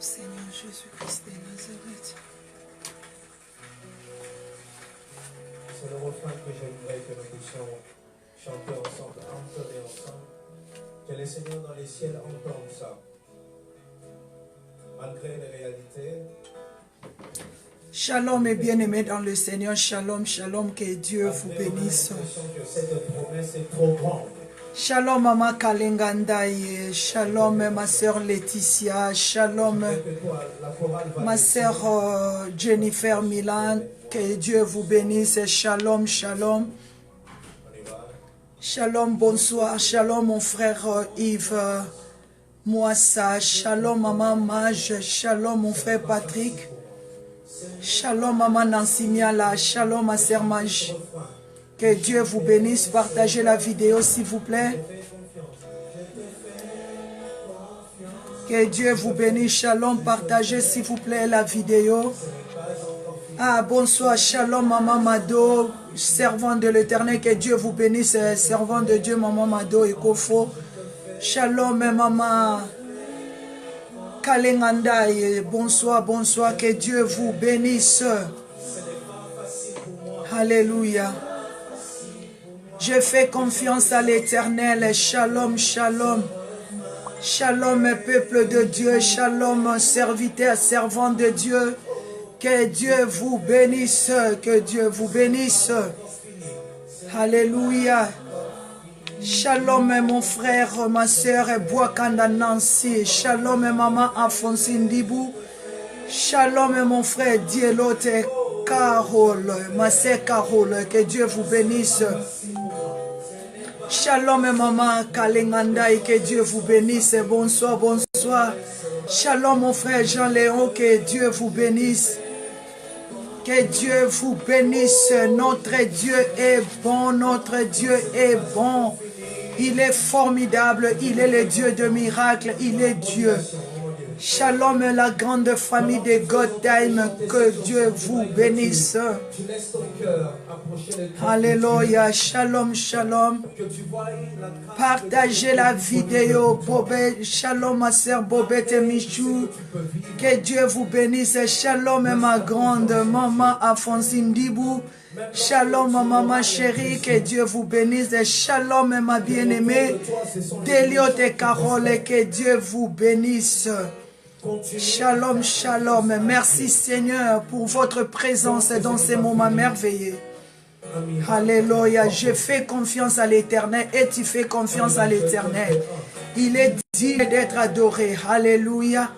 Seigneur Jésus-Christ de Nazareth. C'est le refrain que j'aimerais que nous puissions chanter ensemble, entonner ensemble. Que le Seigneur dans les ciels entende ça. Malgré les réalités. Shalom et bien-aimés dans le Seigneur. Shalom, shalom, que Dieu vous bénisse. Que cette promesse est trop grande. Shalom Mama Kalengandaye, shalom ma sœur Laetitia, shalom ma sœur Jennifer Milan, que Dieu vous bénisse, shalom, shalom. Shalom, bonsoir, shalom mon frère Yves Moissa, shalom maman Mage, shalom mon frère Patrick, shalom maman Nancy Miala, shalom ma sœur Mage. Que Dieu vous bénisse. Partagez la vidéo, s'il vous plaît. Que Dieu vous bénisse. Shalom. Partagez, s'il vous plaît, la vidéo. Ah, bonsoir. Shalom, Maman Mado, servant de l'Éternel. Que Dieu vous bénisse. Servant de Dieu, Maman Mado et Kofo. Shalom, Maman Kalengandaye. Bonsoir, bonsoir. Que Dieu vous bénisse. Alléluia. Je fais confiance à l'Éternel. Shalom, shalom. Shalom, peuple de Dieu. Shalom, serviteur, servant de Dieu. Que Dieu vous bénisse. Que Dieu vous bénisse. Alléluia. Shalom, mon frère, ma soeur, Boakanda Nancy. Shalom, maman Alphonsine Dibou. Shalom, mon frère Dielote Carole, ma sœur Carole. Que Dieu vous bénisse. Shalom maman Kalenganda et que Dieu vous bénisse. Bonsoir, bonsoir. Shalom mon frère Jean-Léon, que Dieu vous bénisse. Que Dieu vous bénisse. Notre Dieu est bon, notre Dieu est bon. Il est formidable, il est le Dieu de miracles, il est Dieu. Shalom la grande famille de God Time, que Dieu vous bénisse. Alléluia, shalom, shalom. Partagez la vidéo, Bobette. Shalom ma soeur Bobette et Michou. Que Dieu vous bénisse. Shalom ma grande maman Alphonsine Dibou. Shalom ma maman chérie, que Dieu vous bénisse. Shalom ma bien-aimée Déliote et Carole, que Dieu vous bénisse. Shalom, shalom. Merci Seigneur pour votre présence dans ces moments merveilleux. Alléluia. Je fais confiance à l'Éternel et tu fais confiance à l'Éternel. Il est digne d'être adoré. Alléluia.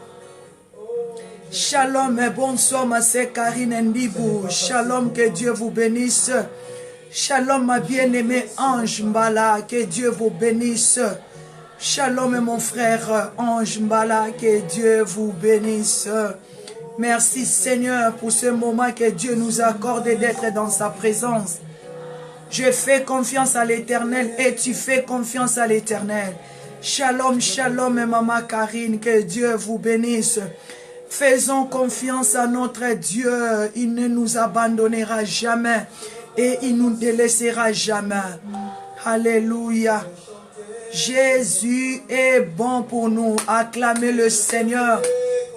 Shalom et bonsoir ma sœur Karine Ndibou. Shalom, que Dieu vous bénisse. Shalom ma bien-aimée Ange Mbala, que Dieu vous bénisse. Shalom mon frère Ange Mbala, que Dieu vous bénisse. Merci Seigneur pour ce moment que Dieu nous accorde d'être dans sa présence. Je fais confiance à l'Éternel et tu fais confiance à l'Éternel. Shalom, shalom maman Karine, que Dieu vous bénisse. Faisons confiance à notre Dieu, il ne nous abandonnera jamais et il nous délaissera jamais. Alléluia. Jésus est bon pour nous. Acclamez le Seigneur.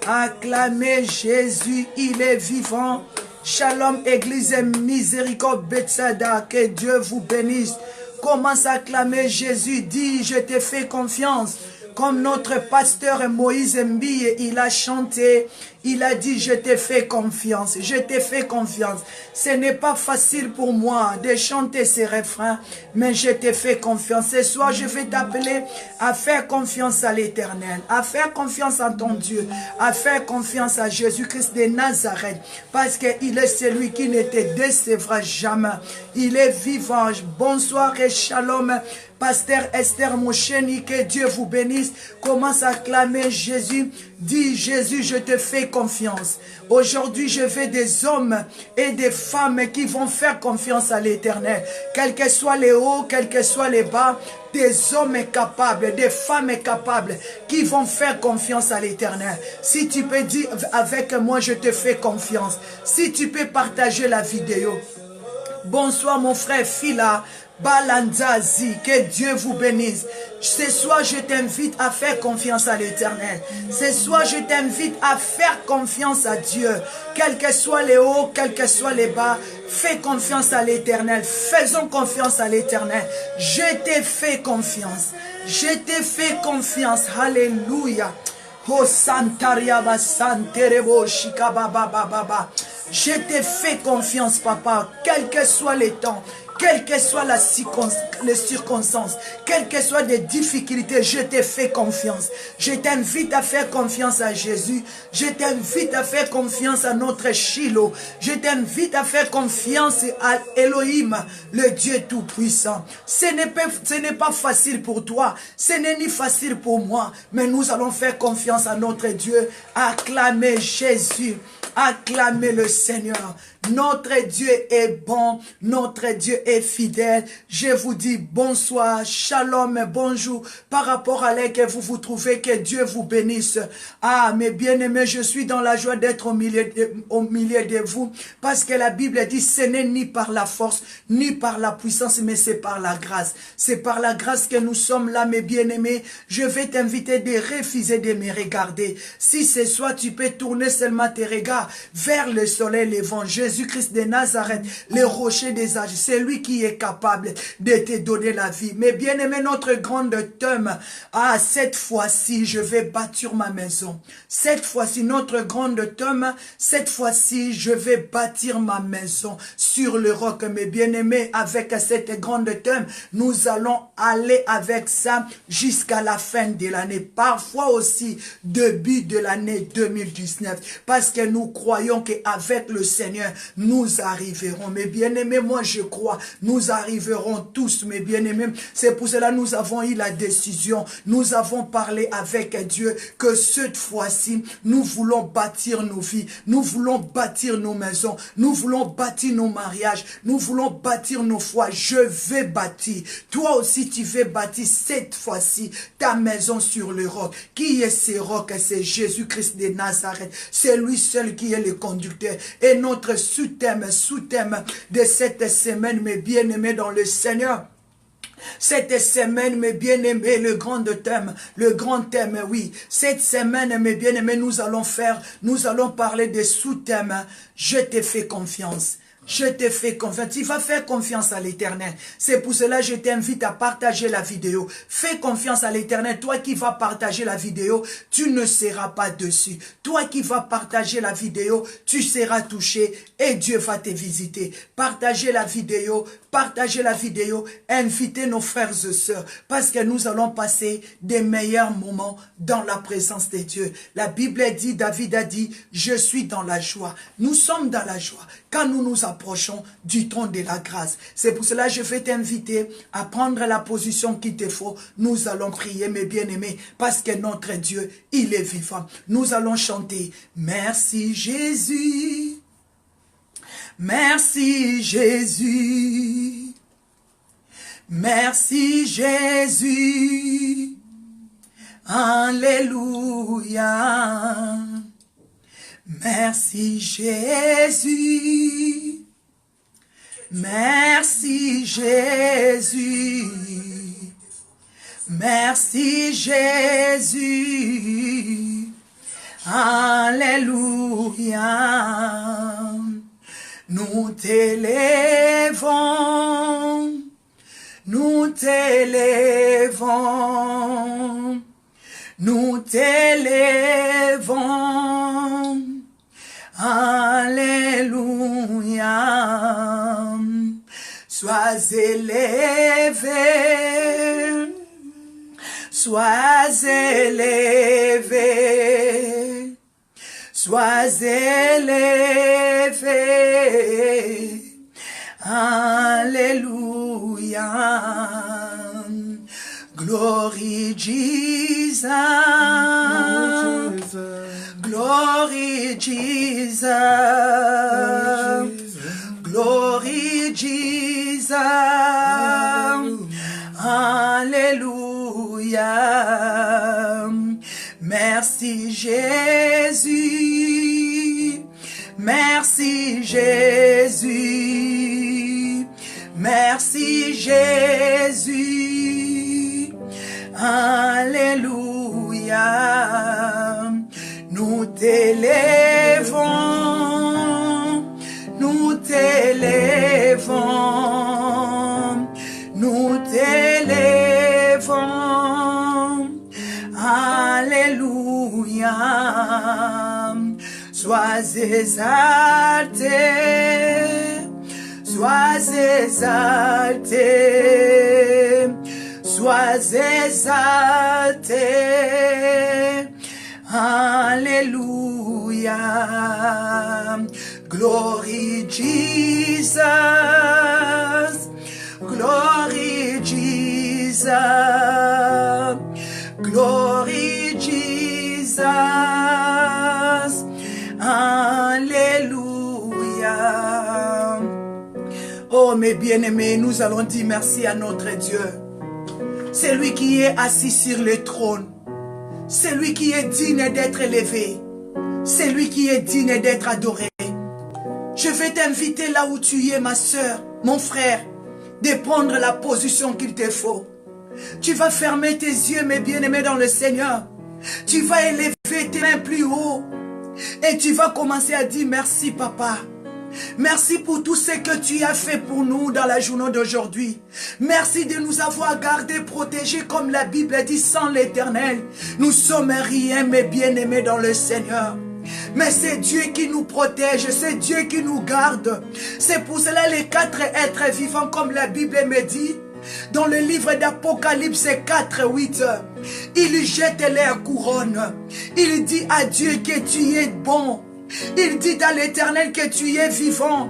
Acclamez Jésus, il est vivant. Shalom, Église Miséricorde Bethsaida, que Dieu vous bénisse. Commence à acclamer Jésus. Dis, je te fais confiance. Comme notre pasteur Moïse Mbille, il a chanté, il a dit, je te fais confiance, je te fais confiance. Ce n'est pas facile pour moi de chanter ces refrains, mais je te fais confiance. Ce soir, je vais t'appeler à faire confiance à l'Éternel, à faire confiance en ton Dieu, à faire confiance à Jésus-Christ de Nazareth, parce qu'il est celui qui ne te décevra jamais. Il est vivant. Bonsoir et shalom. Pasteur Esther Moucheni, que Dieu vous bénisse. Commence à clamer Jésus. Dis Jésus, je te fais confiance. Aujourd'hui, je veux des hommes et des femmes qui vont faire confiance à l'Éternel. Quels que soient les hauts, quels que soient les bas, des hommes capables, des femmes capables qui vont faire confiance à l'Éternel. Si tu peux dire avec moi, je te fais confiance. Si tu peux partager la vidéo. Bonsoir mon frère Phila. Balanzazi, que Dieu vous bénisse. Ce soir, je t'invite à faire confiance à l'Éternel. Ce soir, je t'invite à faire confiance à Dieu. Quels que soient les hauts, quels que soient les bas, fais confiance à l'Éternel. Faisons confiance à l'Éternel. Je t'ai fait confiance. Je t'ai fait confiance. Alléluia. Oh Santariaba Santerebo Shikababa. Je t'ai fait confiance, papa, quels que soient les temps, quelles que soient les circonstances, quelles que soient les difficultés, je t'ai fait confiance. Je t'invite à faire confiance à Jésus. Je t'invite à faire confiance à notre Shiloh. Je t'invite à faire confiance à Elohim, le Dieu Tout-Puissant. Ce n'est pas facile pour toi, ce n'est ni facile pour moi, mais nous allons faire confiance à notre Dieu. Acclamer Jésus. Acclamez le Seigneur. Notre Dieu est bon, notre Dieu est fidèle. Je vous dis bonsoir, shalom, bonjour. Par rapport à laquelle vous vous trouvez, que Dieu vous bénisse. Ah, mes bien-aimés, je suis dans la joie d'être au milieu de vous. Parce que la Bible dit, ce n'est ni par la force, ni par la puissance, mais c'est par la grâce. C'est par la grâce que nous sommes là, mes bien-aimés. Je vais t'inviter de refuser de me regarder. Si ce soir, tu peux tourner seulement tes regards vers le soleil levant. Jésus-Christ de Nazareth, le rocher des âges, c'est lui qui est capable de te donner la vie. Mais bien aimé, notre grande thème, ah, cette fois-ci, je vais bâtir ma maison. Cette fois-ci, notre grande thème, cette fois-ci, je vais bâtir ma maison sur le roc. Mais bien aimé, avec cette grande thème, nous allons aller avec ça jusqu'à la fin de l'année. Parfois aussi, début de l'année 2019. Parce que nous croyons qu'avec le Seigneur, nous arriverons. Mes bien-aimés, moi je crois, nous arriverons tous, mes bien-aimés. C'est pour cela que nous avons eu la décision, nous avons parlé avec Dieu que cette fois-ci, nous voulons bâtir nos vies, nous voulons bâtir nos maisons, nous voulons bâtir nos mariages, nous voulons bâtir nos foi. Je vais bâtir. Toi aussi, tu veux bâtir cette fois-ci ta maison sur le roc. Qui est ce roc? C'est Jésus-Christ de Nazareth. C'est lui seul qui est le conducteur. Et notre sous-thème de cette semaine, mes bien-aimés dans le Seigneur, cette semaine, mes bien-aimés, le grand thème, oui. Cette semaine, mes bien-aimés, nous allons parler des sous-thèmes. Je te fais confiance. Je te fais confiance. Tu vas faire confiance à l'Éternel. C'est pour cela que je t'invite à partager la vidéo. Fais confiance à l'Éternel. Toi qui vas partager la vidéo, tu ne seras pas dessus. Toi qui vas partager la vidéo, tu seras touché et Dieu va te visiter. Partagez la vidéo. Invitez nos frères et sœurs parce que nous allons passer des meilleurs moments dans la présence de Dieu. La Bible dit, David a dit, je suis dans la joie. Nous sommes dans la joie quand nous nous approchons du trône de la grâce. C'est pour cela que je vais t'inviter à prendre la position qu'il te faut. Nous allons prier, mes bien-aimés, parce que notre Dieu, il est vivant. Nous allons chanter, merci Jésus. Merci Jésus, merci Jésus, alléluia, merci Jésus, merci Jésus, merci Jésus, alléluia. Nous t'élèvons, nous t'élèvons, nous t'élèvons, alléluia. Sois élevé, sois élevé. Sois élevé, alléluia, glory Jesus, glory Jesus, glory Jesus, alléluia. Merci Jésus, merci Jésus, merci Jésus, Alléluia. Nous t'élèvons, nous t'élèvons, nous t'élèvons. Alléluia. Sois exalté, sois exalté, sois exalté. Alléluia. Glory Jesus, glory Jesus, glory Jesus. Alléluia. Oh mes bien-aimés, nous allons dire merci à notre Dieu. C'est lui qui est assis sur le trône. C'est lui qui est digne d'être élevé. C'est lui qui est digne d'être adoré. Je vais t'inviter là où tu es, ma soeur, mon frère, de prendre la position qu'il te faut. Tu vas fermer tes yeux, mes bien-aimés dans le Seigneur. Tu vas élever tes mains plus haut. Et tu vas commencer à dire merci, papa. Merci pour tout ce que tu as fait pour nous dans la journée d'aujourd'hui. Merci de nous avoir gardés, protégés, comme la Bible dit, sans l'Éternel. Nous sommes rien, mes bien-aimés dans le Seigneur. Mais c'est Dieu qui nous protège, c'est Dieu qui nous garde. C'est pour cela les 4 êtres vivants, comme la Bible me dit, dans le livre d'Apocalypse 4:8, il jette leur couronne. Il dit à Dieu que tu es bon. Il dit à l'Éternel que tu es vivant.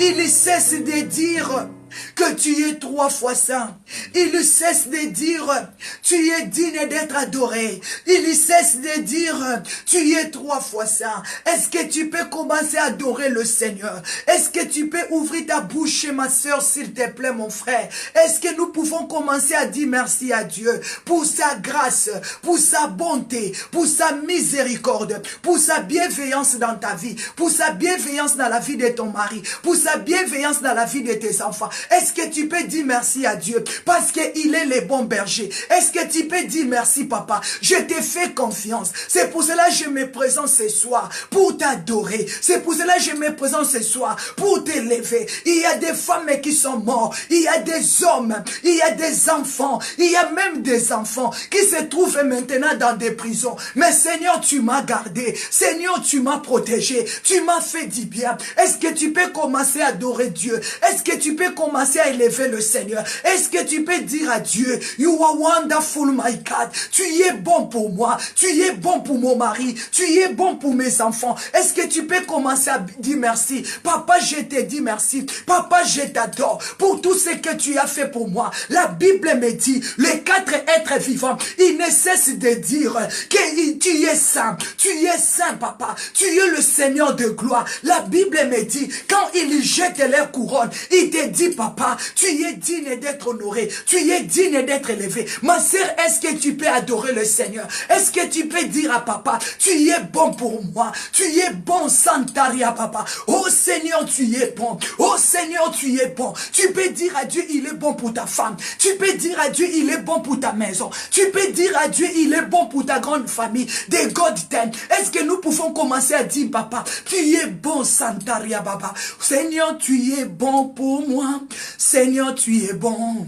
Il cesse de dire que tu es 3 fois saint. Il cesse de dire tu es digne d'être adoré. Il cesse de dire tu es 3 fois saint. Est-ce que tu peux commencer à adorer le Seigneur? Est-ce que tu peux ouvrir ta bouche, ma soeur, s'il te plaît, mon frère? Est-ce que nous pouvons commencer à dire merci à Dieu pour sa grâce, pour sa bonté, pour sa miséricorde, pour sa bienveillance dans ta vie, pour sa bienveillance dans la vie de ton mari, pour sa bienveillance dans la vie de tes enfants? Est-ce que tu peux dire merci à Dieu parce qu'il est le bon berger? Est-ce que tu peux dire merci, papa? Je t'ai fait confiance. C'est pour cela que je me présente ce soir pour t'adorer. C'est pour cela que je me présente ce soir pour t'élever. Il y a des femmes qui sont mortes. Il y a des hommes. Il y a des enfants. Il y a même des enfants qui se trouvent maintenant dans des prisons. Mais Seigneur, tu m'as gardé. Seigneur, tu m'as protégé. Tu m'as fait du bien. Est-ce que tu peux commencer à adorer Dieu? Est-ce que tu peux commencer à élever le Seigneur? Est-ce que tu peux dire à Dieu, you are wonderful, my God. Tu es bon pour moi. Tu es bon pour mon mari. Tu es bon pour mes enfants. Est-ce que tu peux commencer à dire merci? Papa, je te dis merci. Papa, je t'adore pour tout ce que tu as fait pour moi. La Bible me dit, les 4 êtres vivants, ils ne cessent de dire que tu es saint. Tu es saint, papa. Tu es le Seigneur de gloire. La Bible me dit, quand ils jettent leur couronne, il te dit, papa, tu es digne d'être honoré. Tu es digne d'être élevé. Ma sœur, est-ce que tu peux adorer le Seigneur? Est-ce que tu peux dire à papa, tu es bon pour moi. Tu es bon, Santaria, papa. Oh Seigneur, tu es bon. Oh Seigneur, tu es bon. Tu peux dire à Dieu, il est bon pour ta femme. Tu peux dire à Dieu, il est bon pour ta maison. Tu peux dire à Dieu, il est bon pour ta grande famille. Des God ten. Est-ce que nous pouvons commencer à dire, papa, tu es bon, Santaria, papa. Seigneur, tu es bon pour moi. Seigneur, tu es bon.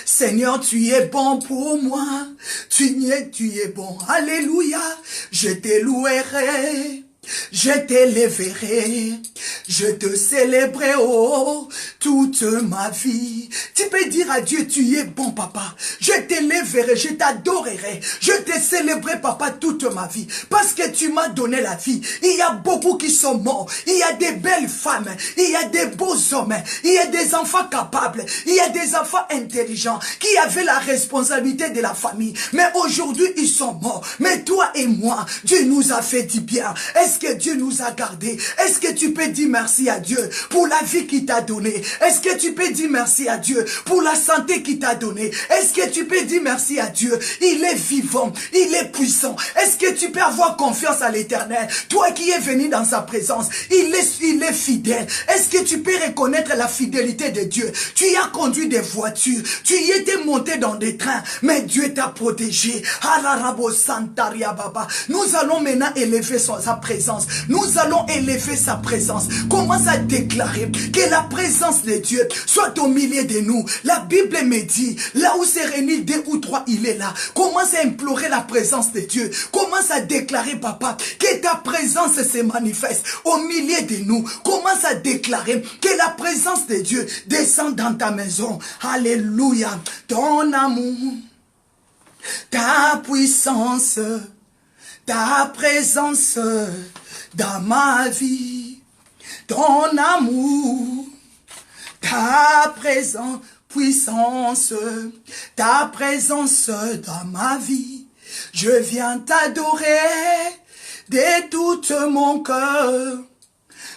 Seigneur, tu es bon pour moi. Tu es bon. Alléluia. Je te louerai. Je t'élèverai, je te célébrerai, oh, toute ma vie. Tu peux dire à Dieu, tu es bon, papa. Je t'élèverai, je t'adorerai, je te célébrerai, papa, toute ma vie. Parce que tu m'as donné la vie. Il y a beaucoup qui sont morts. Il y a des belles femmes. Il y a des beaux hommes. Il y a des enfants capables. Il y a des enfants intelligents qui avaient la responsabilité de la famille. Mais aujourd'hui, ils sont morts. Mais toi et moi, Dieu nous a fait du bien. Est-ce que Dieu nous a gardés? Est-ce que tu peux dire merci à Dieu pour la vie qu'il t'a donnée? Est-ce que tu peux dire merci à Dieu pour la santé qu'il t'a donnée? Est-ce que tu peux dire merci à Dieu? Il est vivant, il est puissant. Est-ce que tu peux avoir confiance à l'Éternel? Toi qui es venu dans sa présence, il est fidèle. Est-ce que tu peux reconnaître la fidélité de Dieu? Tu y as conduit des voitures, tu y étais monté dans des trains, mais Dieu t'a protégé. Nous allons maintenant élever sa présence. Nous allons élever sa présence. Commence à déclarer que la présence de Dieu soit au milieu de nous. La Bible me dit, là où c'est réuni 2 ou 3, il est là. Commence à implorer la présence de Dieu. Commence à déclarer, papa, que ta présence se manifeste au milieu de nous. Commence à déclarer que la présence de Dieu descend dans ta maison. Alléluia. Ton amour, ta puissance, ta présence dans ma vie. Ton amour, ta présence, puissance, ta présence dans ma vie. Je viens t'adorer de tout mon cœur.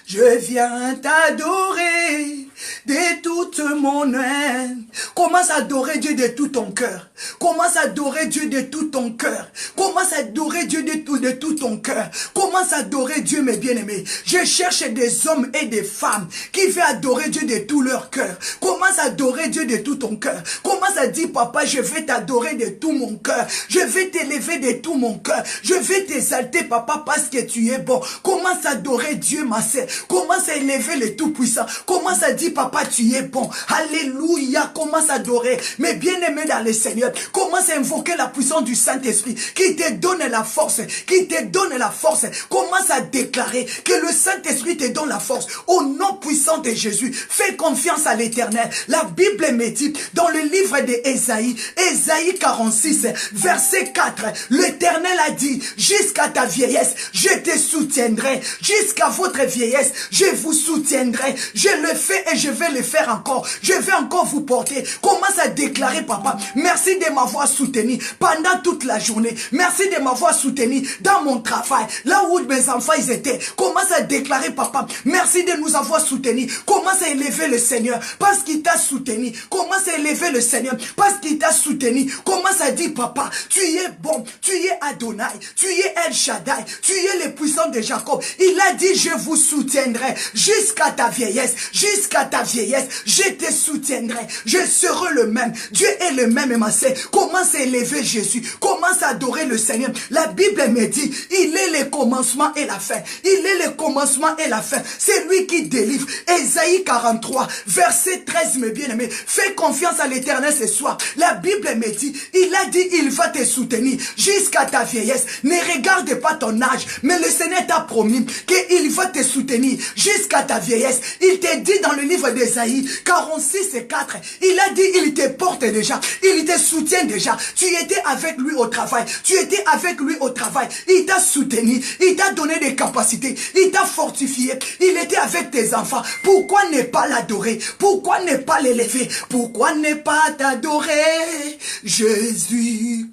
Je viens t'adorer de toute mon âme. Commence à adorer Dieu de tout ton cœur. Commence à adorer Dieu de tout ton cœur. Commence à adorer Dieu de tout ton cœur. Commence à adorer Dieu, mes bien-aimés. Je cherche des hommes et des femmes qui veulent adorer Dieu de tout leur cœur. Commence à adorer Dieu de tout ton cœur. Commence à dire, papa, je vais t'adorer de tout mon cœur. Je vais t'élever de tout mon cœur. Je vais t'exalter, papa, parce que tu es bon. Commence à adorer Dieu, ma sœur. Commence à élever le Tout-Puissant. Commence à dire, papa, tu es bon. Alléluia. Commence à adorer. Mais bien-aimé dans le Seigneur, commence à invoquer la puissance du Saint-Esprit qui te donne la force. Qui te donne la force. Commence à déclarer que le Saint-Esprit te donne la force. Au nom puissant de Jésus, fais confiance à l'Éternel. La Bible me dit, dans le livre d'Ésaïe, Ésaïe 46, verset 4, l'Éternel a dit, jusqu'à ta vieillesse, je te soutiendrai. Jusqu'à votre vieillesse, je vous soutiendrai. Je le fais et je vais le faire encore. Je vais encore vous porter. Commence à déclarer, papa, merci de m'avoir soutenu pendant toute la journée. Merci de m'avoir soutenu dans mon travail, là où mes enfants ils étaient. Commence à déclarer, papa, merci de nous avoir soutenus. Commence à élever le Seigneur parce qu'il t'a soutenu. Commence à élever le Seigneur parce qu'il t'a soutenu. Commence à dire, papa, tu es bon, tu es Adonai, tu es El Shaddai, tu es le puissant de Jacob. Il a dit, je vous soutiendrai jusqu'à ta vieillesse. Jusqu'à ta vieillesse, je te soutiendrai. Je serai le même. Dieu est le même, ma sœur. Commence à élever Jésus. Commence à adorer le Seigneur. La Bible me dit, il est le commencement et la fin. Il est le commencement et la fin. C'est lui qui délivre. Ésaïe 43, verset 13, mes bien-aimés. Fais confiance à l'Éternel ce soir. La Bible me dit, il a dit, il va te soutenir jusqu'à ta vieillesse. Ne regarde pas ton âge, mais le Seigneur t'a promis qu'il va te soutenir jusqu'à ta vieillesse. Il te dit dans le livre d'Ésaïe 46 et 4, il a dit, il te porte déjà, il te soutient déjà. Tu étais avec lui au travail, tu étais avec lui au travail. Il t'a soutenu, il t'a donné des capacités, il t'a fortifié, il était avec tes enfants. Pourquoi ne pas l'adorer? Pourquoi ne pas l'élever? Pourquoi ne pas t'adorer? Jésus,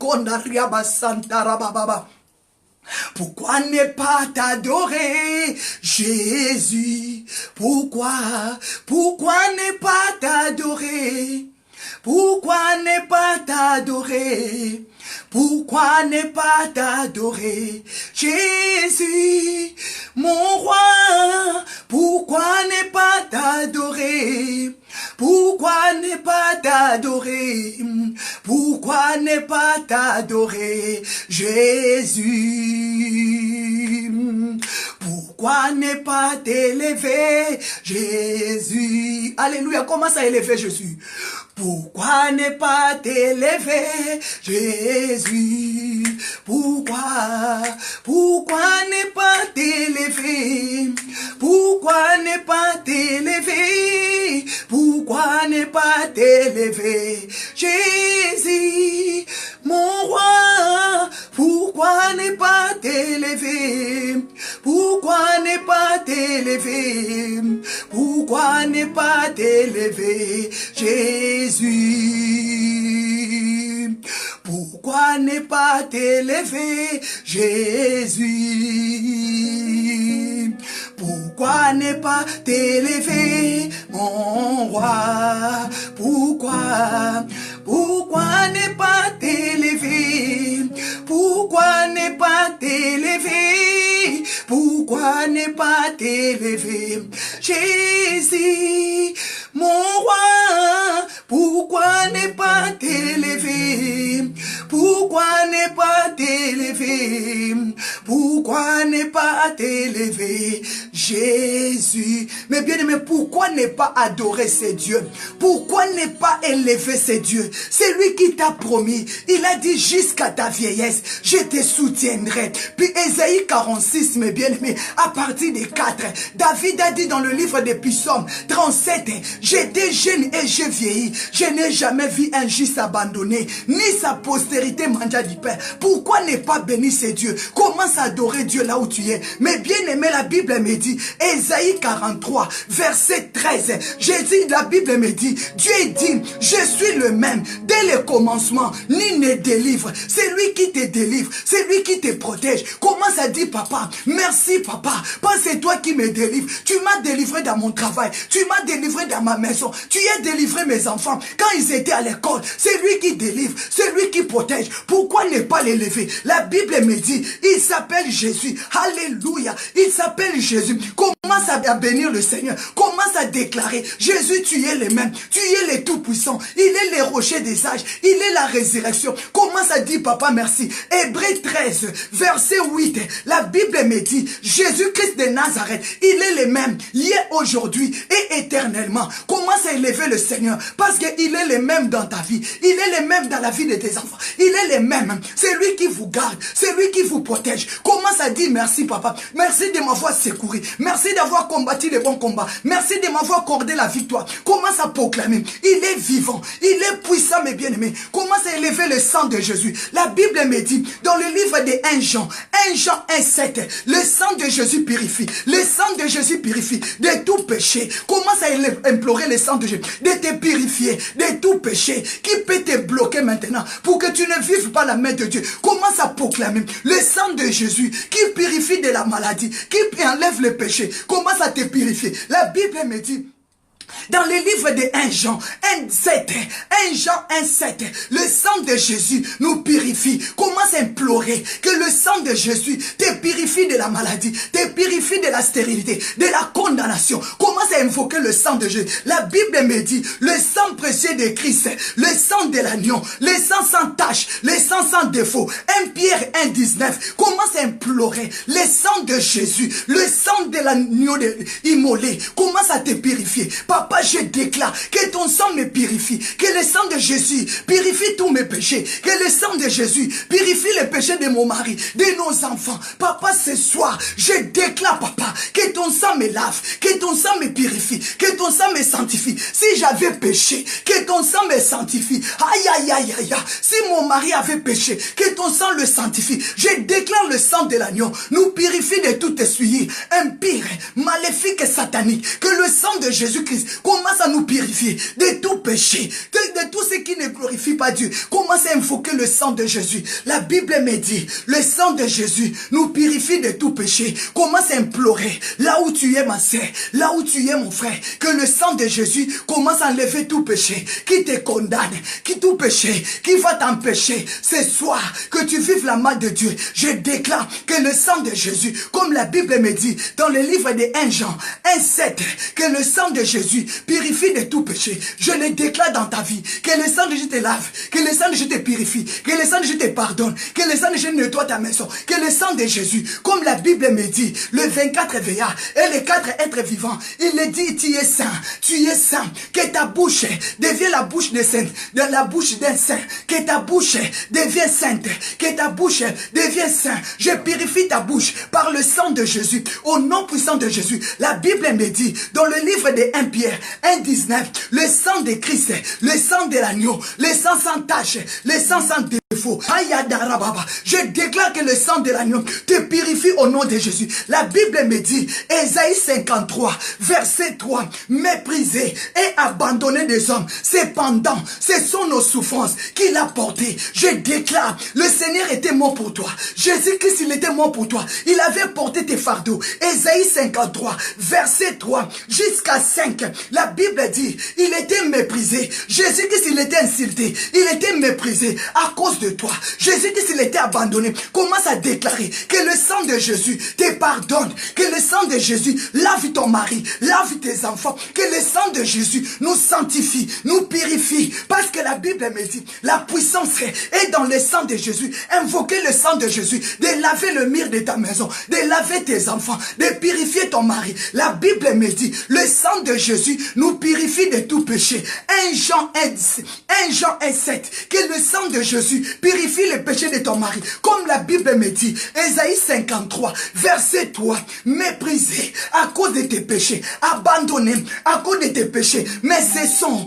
pourquoi ne pas t'adorer, Jésus? Pourquoi ne pas t'adorer? Pourquoi ne pas t'adorer? Pourquoi ne pas t'adorer, Jésus, mon roi? Pourquoi ne pas t'adorer? Pourquoi ne pas t'adorer? Pourquoi ne pas t'adorer, Jésus? Pourquoi ne pas t'élever, Jésus? Alléluia, commence à élever Jésus. Pourquoi ne pas t'élever, Jésus? Pourquoi ne pas t'élever? Pourquoi ne pas t'élever? Pourquoi ne pas t'élever, Jésus, mon roi? Pourquoi ne pas t'élever? Pourquoi ne pas t'élever? Pourquoi ne pas t'élever, Jésus? Pourquoi ne pas t'élever, Jésus? Pourquoi pourquoi ne pas t'élever, mon roi? Pourquoi ne pas t'élever? Pourquoi ne pas t'élever? Pourquoi ne pas t'élever? Jésus, mon roi, pourquoi ne pas t'élever? Pourquoi ne pas t'élever? Pourquoi ne pas t'élever? Jésus. Mais bien aimé, pourquoi ne pas adorer ces dieux? Pourquoi ne pas élever ces dieux? C'est lui qui t'a promis. Il a dit jusqu'à ta vieillesse, je te soutiendrai. Puis Ésaïe 46, mes bien-aimés, à partir des 4, David a dit dans le livre des Psaumes 37, j'étais jeune et j'ai vieilli. Je n'ai jamais vu un juste abandonné, ni sa postérité manger du pain. Pourquoi ne pas bénir ces dieux? Commence à adorer Dieu là où tu es. Mais bien aimé, la Bible me dit, Ésaïe 43, verset 13, Jésus, la Bible me dit, Dieu dit, je suis le même dès le commencement, ni ne délivre. C'est lui qui te délivre, c'est lui qui te protège. Commence à dire, papa, merci papa, parce que c'est toi qui me délivre. Tu m'as délivré dans mon travail, tu m'as délivré dans ma maison, tu as délivré mes enfants quand ils étaient à l'école. C'est lui qui délivre, c'est lui qui protège. Pourquoi ne pas l'élever? La Bible me dit, il s'appelle Jésus. Alléluia, il s'appelle Jésus. Commence à bénir le Seigneur, commence à déclarer, Jésus, tu es le même, tu es le tout-puissant, il est le rocher des sages, il est la résurrection. Commence à dire, papa, merci. Hébreux 13, verset 8, la Bible me dit, Jésus-Christ de Nazareth, il est le même, hier, aujourd'hui et éternellement. Commence à élever le Seigneur, parce qu'il est le même dans ta vie, il est le même dans la vie de tes enfants, il est le même, c'est lui qui vous garde, c'est lui qui vous protège. Commence à dire, merci papa, merci de m'avoir secouru, merci d'avoir combattu les bons combats, merci de m'avoir accordé la victoire. Commence à proclamer, il est vivant, il est puissant, mes bien-aimés. Commence à élever le sang de Jésus. La Bible me dit, dans le livre de 1 Jean 1:7, le sang de Jésus purifie, le sang de Jésus purifie de tout péché. Commence à implorer le sang de Jésus, de te purifier de tout péché qui peut te bloquer maintenant, pour que tu ne vives pas la main de Dieu. Commence à proclamer le sang de Jésus qui purifie de la maladie, qui enlève le péché. Commence à te purifier. La Bible me dit, dans le livre de 1 Jean 1:7, le sang de Jésus nous purifie. Commence à implorer que le sang de Jésus te purifie de la maladie, te purifie de la stérilité, de la condamnation. Commence à invoquer le sang de Jésus. La Bible me dit, le sang précieux de Christ, le sang de l'agneau, le sang sans tache, le sang sans défaut. 1 Pierre 1:19, commence à implorer le sang de Jésus, le sang de l'agneau immolé. Commence à te purifier. Papa, je déclare que ton sang me purifie, que le sang de Jésus purifie tous mes péchés, que le sang de Jésus purifie les péchés de mon mari, de nos enfants. Papa, ce soir, je déclare, papa, que ton sang me lave, que ton sang me purifie, que ton sang me sanctifie. Si j'avais péché, que ton sang me sanctifie. Aïe, aïe, aïe, aïe, aïe. Si mon mari avait péché, que ton sang le sanctifie. Je déclare le sang de l'agneau nous purifie de tout essuyer, impire, maléfique et satanique. Que le sang de Jésus-Christ commence à nous purifier de tout péché, de tout ce qui ne glorifie pas Dieu. Commence à invoquer le sang de Jésus. La Bible me dit, le sang de Jésus nous purifie de tout péché. Commence à implorer, là où tu es ma sœur, là où tu es mon frère, que le sang de Jésus commence à enlever tout péché qui te condamne, qui tout péché, qui va t'empêcher ce soir que tu vives la main de Dieu. Je déclare que le sang de Jésus, comme la Bible me dit dans le livre de 1 Jean 1:7, que le sang de Jésus purifie de tout péché. Je le déclare dans ta vie, que le sang de Jésus te lave, que le sang de Jésus te purifie, que le sang de Jésus te pardonne, que le sang de Jésus nettoie ta maison, que le sang de Jésus, comme la Bible me dit, le 24 veillard et les 4 êtres vivants, il le dit, tu es saint, que ta bouche devienne la bouche de saint, de la bouche d'un saint, que ta bouche devienne sainte, que ta bouche devienne saint. Je purifie ta bouche par le sang de Jésus, au nom puissant de Jésus. La Bible me dit, dans le livre de 1 Pierre 1:19, le sang de Christ, le sang de l'agneau, le sang sans tache, le sang sans défaut, défauts. Je déclare que le sang de l'agneau te purifie au nom de Jésus. La Bible me dit, Ésaïe 53, verset 3, méprisé et abandonné des hommes. Cependant, ce sont nos souffrances qu'il a portées. Je déclare, le Seigneur était mort pour toi. Jésus-Christ, il était mort pour toi. Il avait porté tes fardeaux. Ésaïe 53, verset 3 jusqu'à 5. La Bible dit, il était méprisé. Jésus-Christ, il était insulté. Il était méprisé à cause de toi. Jésus-Christ, il était abandonné. Commence à déclarer que le sang de Jésus te pardonne. Que le sang de Jésus lave ton mari, lave tes enfants. Que le sang de Jésus nous sanctifie, nous purifie. Parce que la Bible me dit, la puissance est dans le sang de Jésus. Invoquez le sang de Jésus, de laver le mur de ta maison, de laver tes enfants, de purifier ton mari. La Bible me dit, le sang de Jésus nous purifie de tout péché. 1 Jean 1:7, que le sang de Jésus purifie le péché de ton mari. Comme la Bible me dit, Ésaïe 53, verset 3, méprisé à cause de tes péchés, abandonné à cause de tes péchés. Mais ce sont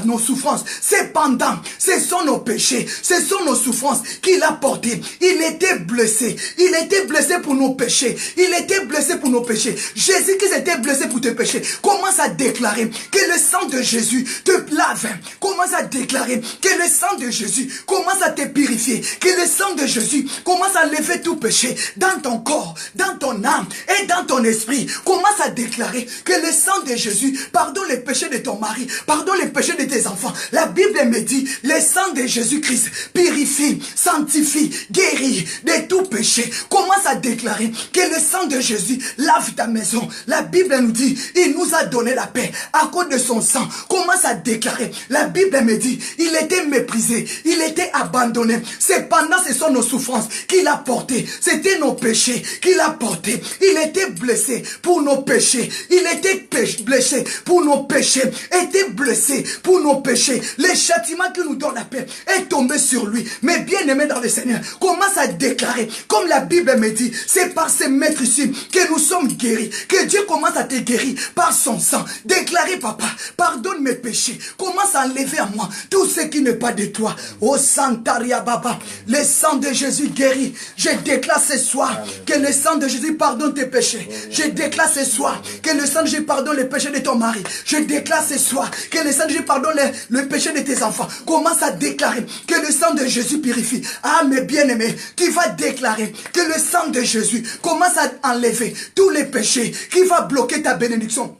nos souffrances. Cependant, ce sont nos péchés, ce sont nos souffrances qu'il a portées. Il était blessé. Il était blessé pour nos péchés. Il était blessé pour nos péchés. Jésus-Christ était blessé pour tes péchés. Commence à déclarer que le sang de Jésus te lave. Commence à déclarer que le sang de Jésus commence à te purifier. Que le sang de Jésus commence à lever tout péché dans ton corps, dans ton âme et dans ton esprit. Commence à déclarer que le sang de Jésus pardonne les péchés de ton mari, pardonne les péchés de tes enfants. La Bible me dit, le sang de Jésus-Christ purifie, sanctifie, guérit de tout péché. Commence à déclarer que le sang de Jésus lave ta maison. La Bible nous dit, il nous a donné la paix à cause de son sang. Commence à déclarer. La Bible me dit, il était méprisé, il était abandonné. Cependant, ce sont nos souffrances qu'il a portées. C'était nos péchés qu'il a portés. Il était blessé pour nos péchés. Il était blessé pour nos péchés. Était blessé pour nos péchés. Le châtiment qui nous donne la paix est tombé sur lui. Mais bien aimé dans le Seigneur, commence à déclarer, comme la Bible me dit, c'est par ces maîtres ici que nous sommes guéris. Que Dieu commence à te guérir par son sang. Déclarez, papa, pardonne mes péchés. Commence à enlever à moi tout ce qui n'est pas de toi. Oh Santaria Baba, le sang de Jésus guérit. Je déclare ce soir que le sang de Jésus pardonne tes péchés. Je déclare ce soir que le sang de Jésus pardonne les péchés de ton mari. Je déclare ce soir que le sang de Jésus pardonne le péché de tes enfants. Commence à déclarer que le sang de Jésus purifie. Ah, mes bien-aimés, tu vas déclarer que le sang de Jésus commence à enlever tous les péchés qui vont bloquer ta bénédiction.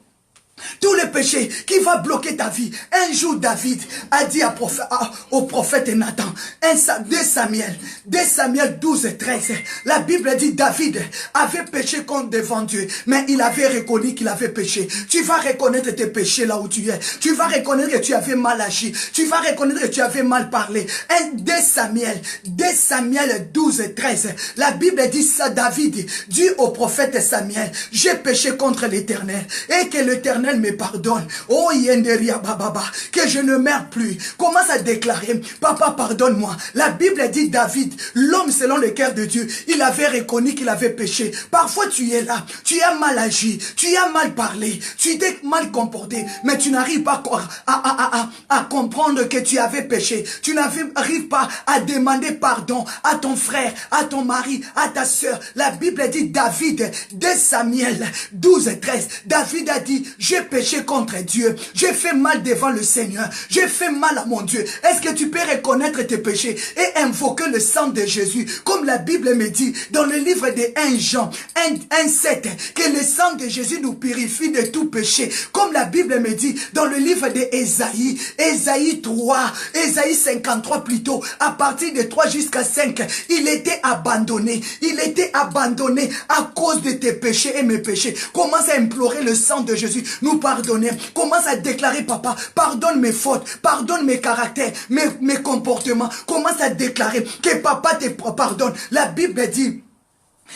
Tous les péchés qui va bloquer ta vie. Un jour, David a dit au prophète Nathan, 2 Samuel 12 et 13, la Bible dit David avait péché contre devant Dieu, mais il avait reconnu qu'il avait péché. Tu vas reconnaître tes péchés là où tu es. Tu vas reconnaître que tu avais mal agi. Tu vas reconnaître que tu avais mal parlé. 2 Samuel 12 et 13, la Bible dit ça, David dit au prophète Samuel, j'ai péché contre l'Éternel et que l'Éternel me pardonne. Oh Yenderia Bababa, que je ne meurs plus. Commence à déclarer, papa pardonne-moi. La Bible dit David, l'homme selon le cœur de Dieu, il avait reconnu qu'il avait péché. Parfois tu es là, tu as mal agi, tu as mal parlé, tu t'es mal comporté, mais tu n'arrives pas à comprendre que tu avais péché. Tu n'arrives pas à demander pardon à ton frère, à ton mari, à ta soeur. La Bible dit David, 2 Samuel 12 et 13, David a dit, j'ai péché contre Dieu, j'ai fait mal devant le Seigneur, j'ai fait mal à mon Dieu. Est-ce que tu peux reconnaître tes péchés et invoquer le sang de Jésus, comme la Bible me dit dans le livre de 1 Jean 1:7, que le sang de Jésus nous purifie de tout péché, comme la Bible me dit dans le livre de Ésaïe 53 plutôt, à partir de 3 jusqu'à 5, il était abandonné à cause de tes péchés et mes péchés. Commence à implorer le sang de Jésus, nous pardonner. Commence à déclarer, papa, pardonne mes fautes, pardonne mes caractères, mes comportements. Commence à déclarer que papa te pardonne. La Bible dit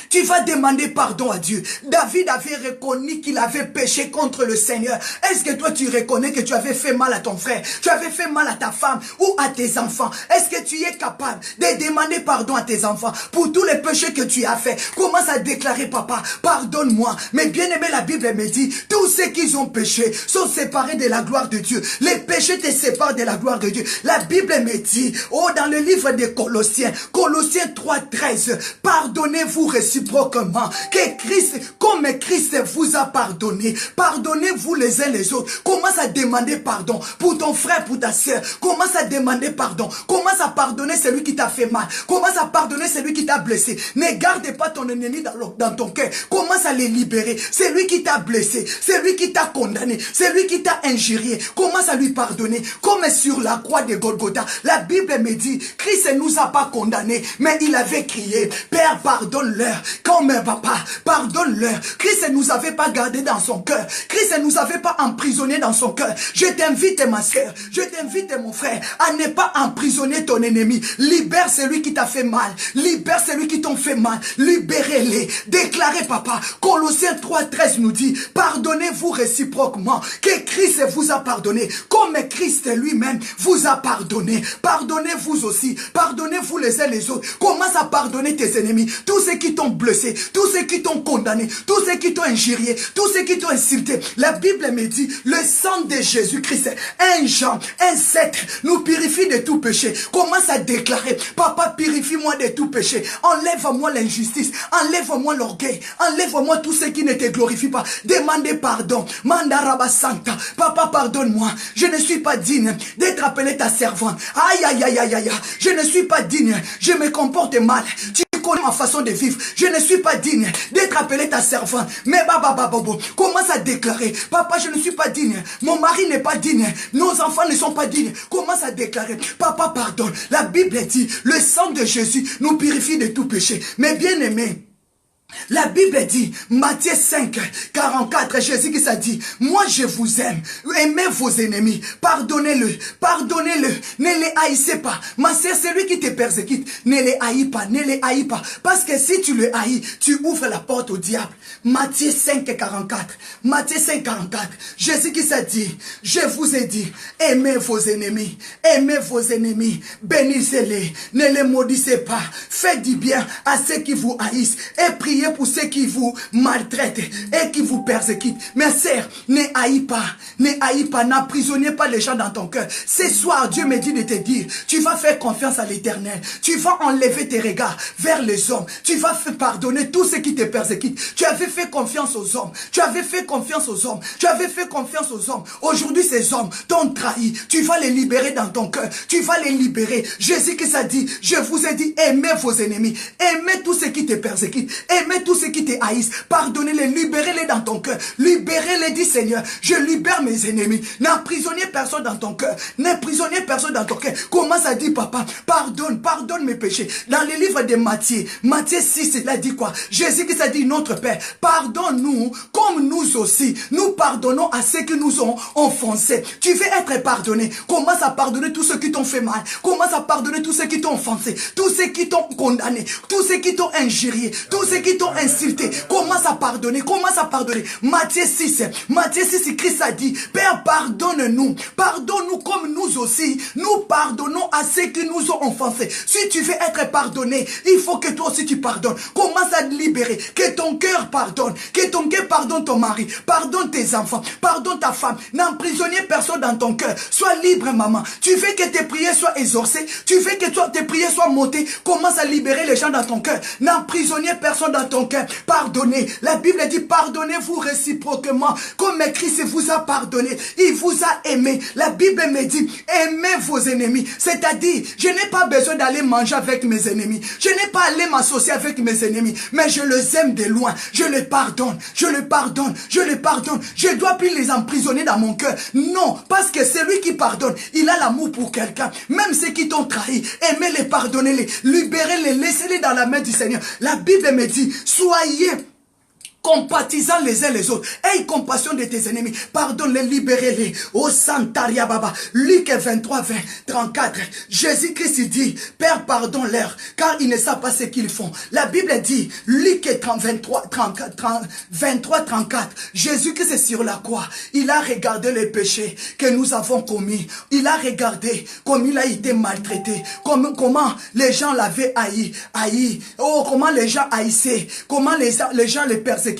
Tu vas demander pardon à Dieu. David avait reconnu qu'il avait péché contre le Seigneur. Est-ce que toi tu reconnais que tu avais fait mal à ton frère, tu avais fait mal à ta femme ou à tes enfants? Est-ce que tu es capable de demander pardon à tes enfants pour tous les péchés que tu as fait? Commence à déclarer, papa, pardonne-moi. Mais bien aimé, la Bible me dit, tous ceux qui ont péché sont séparés de la gloire de Dieu. Les péchés te séparent de la gloire de Dieu. La Bible me dit, oh, dans le livre des Colossiens, Colossiens 3:13, pardonnez-vous réciproquement, que Christ, comme Christ vous a pardonné, pardonnez-vous les uns les autres. Commence à demander pardon pour ton frère, pour ta soeur. Commence à demander pardon. Commence à pardonner celui qui t'a fait mal. Commence à pardonner celui qui t'a blessé. Ne garde pas ton ennemi dans ton cœur. Commence à les libérer. Celui qui t'a blessé, celui qui t'a condamné, celui qui t'a injurié, commence à lui pardonner. Comme sur la croix de Golgotha, la Bible me dit, Christ ne nous a pas condamnés, mais il avait crié, Père, pardonne-leur, comme papa, pardonne-leur. Christ ne nous avait pas gardé dans son cœur. Christ ne nous avait pas emprisonné dans son cœur. Je t'invite, ma soeur, je t'invite, mon frère, à ne pas emprisonner ton ennemi. Libère celui qui t'a fait mal. Libère celui qui t'ont fait mal. Libérez-les. Déclarez, papa. Colossiens 3:13 nous dit, pardonnez-vous réciproquement, que Christ vous a pardonné, comme Christ lui-même vous a pardonné. Pardonnez-vous aussi. Pardonnez-vous les uns les autres. Commence à pardonner tes ennemis. Tous ceux qui t'ont blessé, tous ceux qui t'ont condamné, tous ceux qui t'ont injurié, tous ceux qui t'ont insulté. La Bible me dit, le sang de Jésus-Christ, 1 Jean 1:7, nous purifie de tout péché. Commence à déclarer, papa, purifie-moi de tout péché. Enlève-moi l'injustice, enlève-moi l'orgueil, enlève-moi tout ce qui ne te glorifie pas. Demandez pardon. Mandaraba Santa, papa, pardonne-moi. Je ne suis pas digne d'être appelé ta servante. Aïe, aïe, aïe, aïe, aïe. Je ne suis pas digne. Je me comporte mal. Tu connais ma façon de vivre. Je ne suis pas digne d'être appelé ta servante. Mais commence à déclarer, papa, je ne suis pas digne. Mon mari n'est pas digne. Nos enfants ne sont pas dignes. Commence à déclarer, papa, pardonne. La Bible dit, le sang de Jésus nous purifie de tout péché. Mais bien aimé, la Bible dit, Matthieu 5:44, Jésus qui s'est dit, moi je vous aime, aimez vos ennemis, pardonnez-le, pardonnez-le, ne les haïssez pas. Ma sœur, celui qui te persécute, ne les haïs pas, ne les haïs pas, parce que si tu le haïs, tu ouvres la porte au diable. Matthieu 5:44, Matthieu 5:44, Jésus qui s'est dit, je vous ai dit, aimez vos ennemis, bénissez-les, ne les maudissez pas, faites du bien à ceux qui vous haïssent, et priez pour ceux qui vous maltraitent et qui vous persécutent. Mais sœur, ne haïs pas, n'emprisonnez pas les gens dans ton cœur. Ce soir, Dieu me dit de te dire, tu vas faire confiance à l'Éternel. Tu vas enlever tes regards vers les hommes. Tu vas pardonner tous ceux qui te persécutent. Tu avais fait confiance aux hommes. Tu avais fait confiance aux hommes. Tu avais fait confiance aux hommes. Aujourd'hui, ces hommes t'ont trahi. Tu vas les libérer dans ton cœur. Tu vas les libérer. Jésus qui s'est dit, je vous ai dit, aimez vos ennemis. Aimez tous ceux qui te persécutent. Aimez tous ceux qui te haïssent. Pardonnez-les, libérez-les dans ton cœur. Libérez-les, dit Seigneur. Je libère mes ennemis. N'emprisonnez personne dans ton cœur. N'emprisonnez personne dans ton cœur. Commence à dire, papa, pardonne mes péchés. Dans le livre de Matthieu 6, il a dit quoi? Jésus qui s'est dit, notre Père, pardonne-nous comme nous aussi, nous pardonnons à ceux qui nous ont offensés. Tu veux être pardonné. Commence à pardonner tous ceux qui t'ont fait mal. Commence à pardonner tous ceux qui t'ont offensé. Tous ceux qui t'ont condamné. Tous ceux qui t'ont injurié. Tous ceux qui t'ont insulté. Commence à pardonner. Commence à pardonner. Matthieu 6, Christ a dit, Père, pardonne-nous. Pardonne-nous comme nous aussi, nous pardonnons à ceux qui nous ont offensés. Si tu veux être pardonné, il faut que toi aussi tu pardonnes. Commence à te libérer. Que ton cœur pardonne. Que ton cœur pardonne ton mari. Pardonne tes enfants. Pardonne ta femme. N'emprisonnez personne dans ton cœur. Sois libre, maman. Tu veux que tes prières soient exaucées. Tu veux que tes prières soient montées. Commence à libérer les gens dans ton cœur. N'emprisonnez personne dans ton cœur. Pardonnez. La Bible dit, pardonnez-vous réciproquement. Comme Christ vous a pardonné. Il vous a aimé. La Bible me dit, aimez vos ennemis. C'est-à-dire, je n'ai pas besoin d'aller manger avec mes ennemis. Je n'ai pas à aller m'associer avec mes ennemis. Mais je les aime de loin. Je les pardonne. Je les pardonne. Je les pardonne. Je ne dois plus les emprisonner dans mon cœur. Non, parce que celui qui pardonne, il a l'amour pour quelqu'un. Même ceux qui t'ont trahi, aimez-les, pardonnez-les, libérez-les, laissez-les dans la main du Seigneur. La Bible me dit, soyez compatisant les uns les autres. Aie compassion de tes ennemis. Pardonne-les, libérez-les. Au Santaria Baba. Luc 23, 20, 34. Jésus-Christ dit, Père, pardonne-leur, car ils ne savent pas ce qu'ils font. La Bible dit, Luc 23, 34. Jésus-Christ est sur la croix. Il a regardé les péchés que nous avons commis. Il a regardé comme il a été maltraité. Comment les gens l'avaient haï. Oh, comment les gens haïssaient. Comment les gens les persécutaient.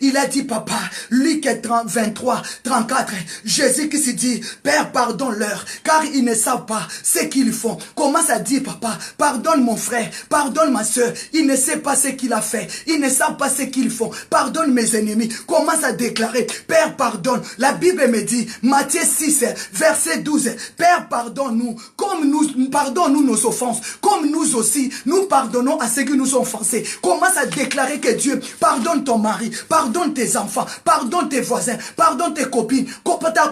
Il a dit, papa, Luc 23, 34. Jésus-Christ dit, Père, pardonne-leur, car ils ne savent pas ce qu'ils font. Comment ça dit, papa? Pardonne mon frère, pardonne ma soeur. Il ne sait pas ce qu'il a fait. Ils ne savent pas ce qu'ils font. Pardonne mes ennemis. Commence à déclarer, Père, pardonne. La Bible me dit, Matthieu 6, verset 12, Père, pardonne-nous, comme nous pardonne-nous nos offenses, comme nous aussi, nous pardonnons à ceux qui nous ont offensés. Commence à déclarer que Dieu pardonne ton mari, pardonne tes enfants, pardonne tes voisins, pardonne tes copines,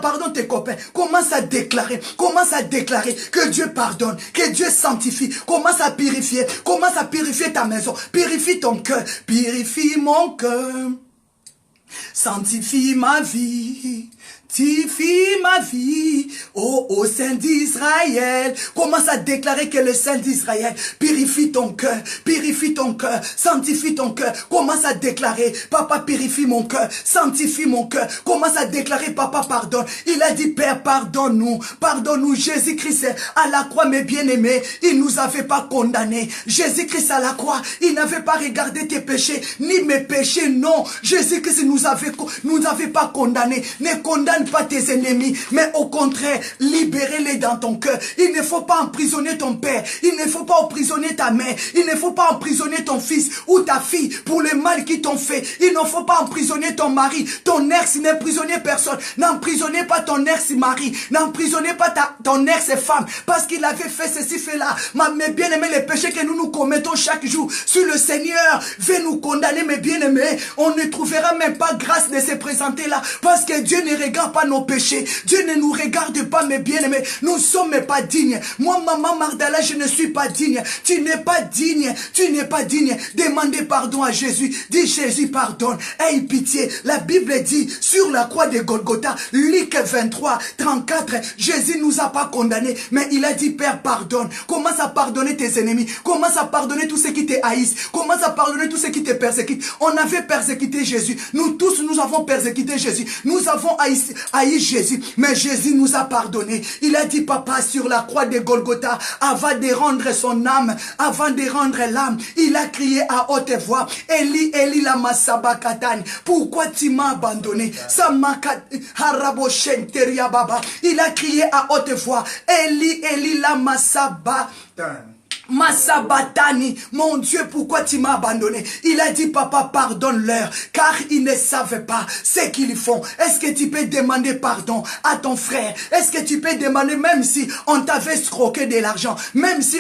pardonne tes copains. Commence à déclarer que Dieu pardonne, que Dieu sanctifie. Commence à purifier ta maison, purifie ton cœur, purifie mon cœur, sanctifie ma vie. Sanctifie ma vie, ô Saint d'Israël. Commence à déclarer que le Saint d'Israël purifie ton cœur, sanctifie ton cœur. Commence à déclarer, papa purifie mon cœur, sanctifie mon cœur. Commence à déclarer, papa pardonne. Il a dit, Père, pardonne-nous, Jésus-Christ à la croix, mes bien-aimés, il nous avait pas condamnés. Jésus-Christ à la croix, il n'avait pas regardé tes péchés, ni mes péchés, non. Jésus-Christ nous avait pas condamnés. Ne condamne pas tes ennemis, mais au contraire, libérez-les dans ton cœur. Il ne faut pas emprisonner ton père, il ne faut pas emprisonner ta mère, il ne faut pas emprisonner ton fils ou ta fille pour le mal qu'ils t'ont fait. Il ne faut pas emprisonner ton mari, ton ex, n'emprisonnez personne. N'emprisonnez pas ton ex-mari, n'emprisonnez pas ton ex-femme, parce qu'il avait fait ceci, fait là. Mes bien-aimés, les péchés que nous commettons chaque jour, si le Seigneur veut nous condamner, mes bien-aimés, on ne trouvera même pas grâce de se présenter là, parce que Dieu ne regarde pas nos péchés. Dieu ne nous regarde pas, mes bien-aimés. Nous ne sommes pas dignes. Moi, maman Magdala, je ne suis pas digne. Tu n'es pas digne. Tu n'es pas digne. Demandez pardon à Jésus. Dis, Jésus, pardonne. Aie pitié. La Bible dit, sur la croix de Golgotha, Luc 23, 34, Jésus nous a pas condamnés, mais il a dit, Père, pardonne. Commence à pardonner tes ennemis. Commence à pardonner tous ceux qui te haïssent. Commence à pardonner tous ceux qui te persécutent. On avait persécuté Jésus. Nous tous, nous avons persécuté Jésus. Nous avons haï Jésus, mais Jésus nous a pardonné. Il a dit, papa, sur la croix de Golgotha, avant de rendre son âme, avant de rendre l'âme, il a crié à haute voix, Eli, Eli, lama sabachthani, pourquoi tu m'as abandonné? Il a crié à haute voix, Eli, Eli, lama sabachthani. Masabatani, mon Dieu, pourquoi tu m'as abandonné? Il a dit, papa, pardonne-leur, car ils ne savent pas ce qu'ils font. Est-ce que tu peux demander pardon à ton frère? Est-ce que tu peux demander, même si on t'avait escroqué de l'argent, même si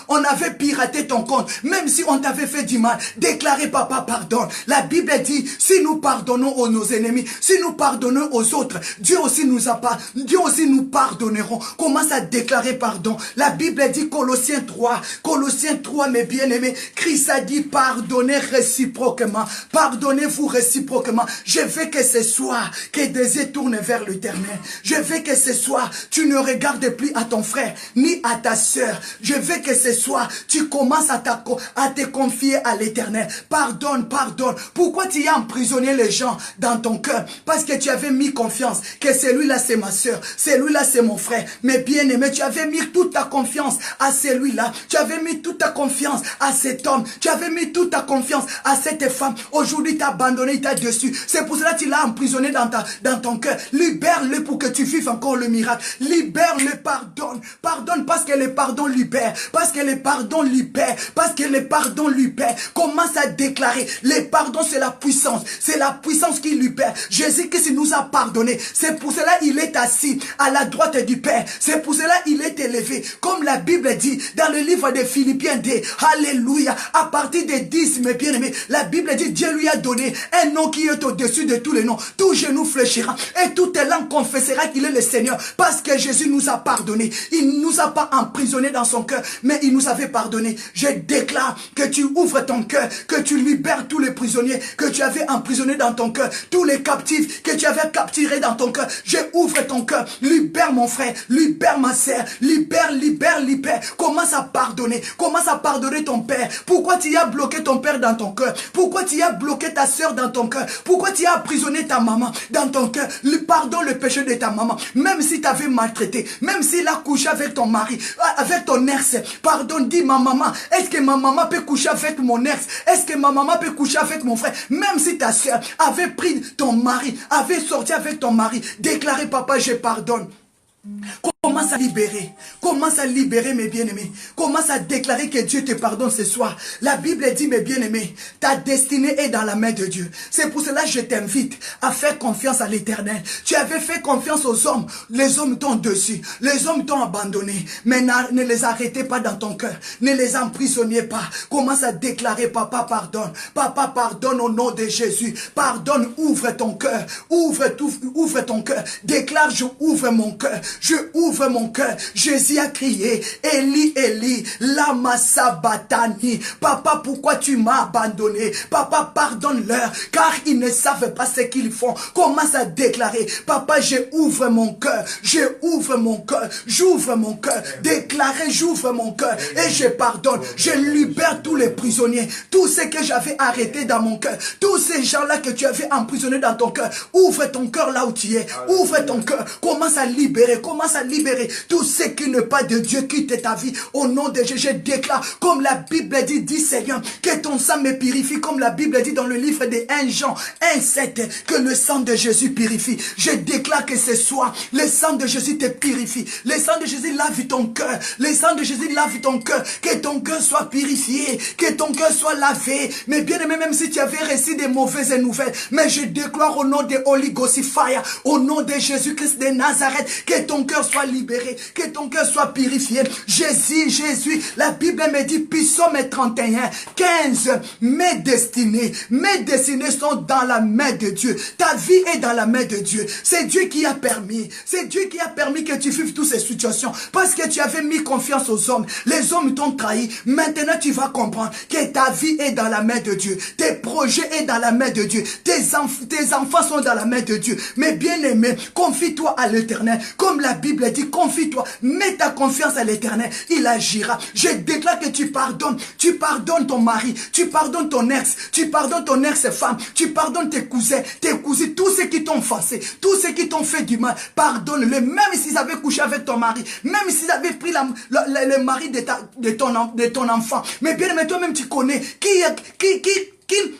on avait piraté ton compte, même si on t'avait fait du mal, déclarer, papa, pardonne. La Bible dit, si nous pardonnons à nos ennemis, si nous pardonnons aux autres, Dieu aussi nous pardonnerons. Commence à déclarer pardon. La Bible dit, Colossiens 3, mes bien-aimés, Christ a dit, pardonnez réciproquement, pardonnez-vous réciproquement. Je veux que ce soir, que des yeux tournent vers l'Éternel. Je veux que ce soir, tu ne regardes plus à ton frère, ni à ta sœur. Je veux que ce soir, tu commences à te confier à l'Éternel. Pardonne. Pourquoi tu as emprisonné les gens dans ton cœur? Parce que tu avais mis confiance, que celui-là c'est ma sœur, celui-là c'est mon frère. Mais bien-aimé, tu avais mis toute ta confiance à celui-là. Tu avais mis toute ta confiance à cet homme. Tu avais mis toute ta confiance à cette femme. Aujourd'hui, tu as abandonné, il t'a déçu. C'est pour cela que tu l'as emprisonné dans ton cœur. Libère-le pour que tu vives encore le miracle. Libère-le, pardonne. Pardonne parce que le pardon libère. Parce que le pardon libère. Parce que le pardon libère. Commence à déclarer. Le pardon, c'est la puissance. C'est la puissance qui libère. Jésus-Christ nous a pardonné. C'est pour cela qu'il est assis à la droite du Père. C'est pour cela qu'il est élevé. Comme la Bible dit dans le livre de Philippiens 2. Alléluia. À partir des 10, mes bien-aimés, la Bible dit Dieu lui a donné un nom qui est au-dessus de tous les noms. Tout genou fléchira et toute langue confessera qu'il est le Seigneur. Parce que Jésus nous a pardonné. Il ne nous a pas emprisonnés dans son cœur, mais il nous avait pardonné. Je déclare que tu ouvres ton cœur, que tu libères tous les prisonniers que tu avais emprisonnés dans ton cœur, tous les captifs que tu avais capturés dans ton cœur. Je ouvre ton cœur. Libère mon frère, libère ma sœur, libère. Commence à pardonner. Commence à pardonner ton père. Pourquoi tu as bloqué ton père dans ton cœur? Pourquoi tu as bloqué ta sœur dans ton cœur? Pourquoi tu as emprisonné ta maman dans ton cœur? Pardonne le péché de ta maman. Même si tu avais maltraité, même s'il a couché avec ton mari, avec ton ex, pardonne, dis ma maman, est-ce que ma maman peut coucher avec mon ex? Est-ce que ma maman peut coucher avec mon frère? Même si ta sœur avait pris ton mari, avait sorti avec ton mari, déclarez papa, je pardonne. Commence à libérer mes bien-aimés. Commence à déclarer que Dieu te pardonne ce soir. La Bible dit, mes bien-aimés, ta destinée est dans la main de Dieu. C'est pour cela que je t'invite à faire confiance à l'Éternel. Tu avais fait confiance aux hommes. Les hommes t'ont dessus. Les hommes t'ont abandonné. Mais ne les arrêtez pas dans ton cœur. Ne les emprisonnez pas. Commence à déclarer, papa, pardonne. Papa, pardonne au nom de Jésus. Pardonne, ouvre ton cœur. Ouvre ton cœur. Déclare, je ouvre mon cœur. Je ouvre mon cœur. Jésus a crié, Eli, Eli, lama sabachthani. Papa, pourquoi tu m'as abandonné? Papa, pardonne-leur, car ils ne savent pas ce qu'ils font. Commence à déclarer, papa, je ouvre mon cœur. Je ouvre mon cœur. J'ouvre mon cœur. Déclarer, j'ouvre mon cœur. Et je pardonne. Je libère tous les prisonniers. Tous ceux que j'avais arrêtés dans mon cœur. Tous ces gens-là que tu avais emprisonnés dans ton cœur. Ouvre ton cœur là où tu es. Ouvre ton cœur. Commence à libérer. Commence à libérer tout ce qui n'est pas de Dieu, quitte ta vie. Au nom de Jésus, je déclare, comme la Bible dit Seigneur, que ton sang me purifie, comme la Bible dit dans le livre de 1 Jean 1,7, que le sang de Jésus purifie. Je déclare que ce soir, le sang de Jésus te purifie. Le sang de Jésus lave ton cœur. Le sang de Jésus lave ton cœur. Que ton cœur soit purifié. Que ton cœur soit lavé. Mais bien aimé, même si tu avais reçu des mauvaises nouvelles, mais je déclare au nom de Holy Ghost Fire, au nom de Jésus-Christ de Nazareth, que ton cœur soit libéré, que ton cœur soit purifié. Jésus, la Bible me dit, Psaume 31, 15, mes destinées sont dans la main de Dieu. Ta vie est dans la main de Dieu. C'est Dieu qui a permis. C'est Dieu qui a permis que tu vives toutes ces situations. Parce que tu avais mis confiance aux hommes. Les hommes t'ont trahi. Maintenant, tu vas comprendre que ta vie est dans la main de Dieu. Tes projets sont dans la main de Dieu. Tes enfants sont dans la main de Dieu. Mais bien aimé, confie-toi à l'Éternel. Comme la Bible dit, confie-toi. Mets ta confiance à l'Éternel. Il agira. Je déclare que tu pardonnes. Tu pardonnes ton mari. Tu pardonnes ton ex. Tu pardonnes ton ex-femme. Tu pardonnes tes cousins, tes cousines, tous ceux qui t'ont forcé, tous ceux qui t'ont fait du mal. Pardonne-le. Même s'ils avaient couché avec ton mari. Même s'ils avaient pris le mari de ton enfant. Mais bien aimé, toi-même tu connais qui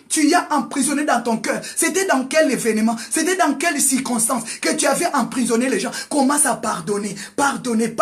tu as emprisonné dans ton cœur. C'était dans quel événement? C'était dans quelles circonstances que tu avais emprisonné les gens? Commence à pardonner. Pardonner.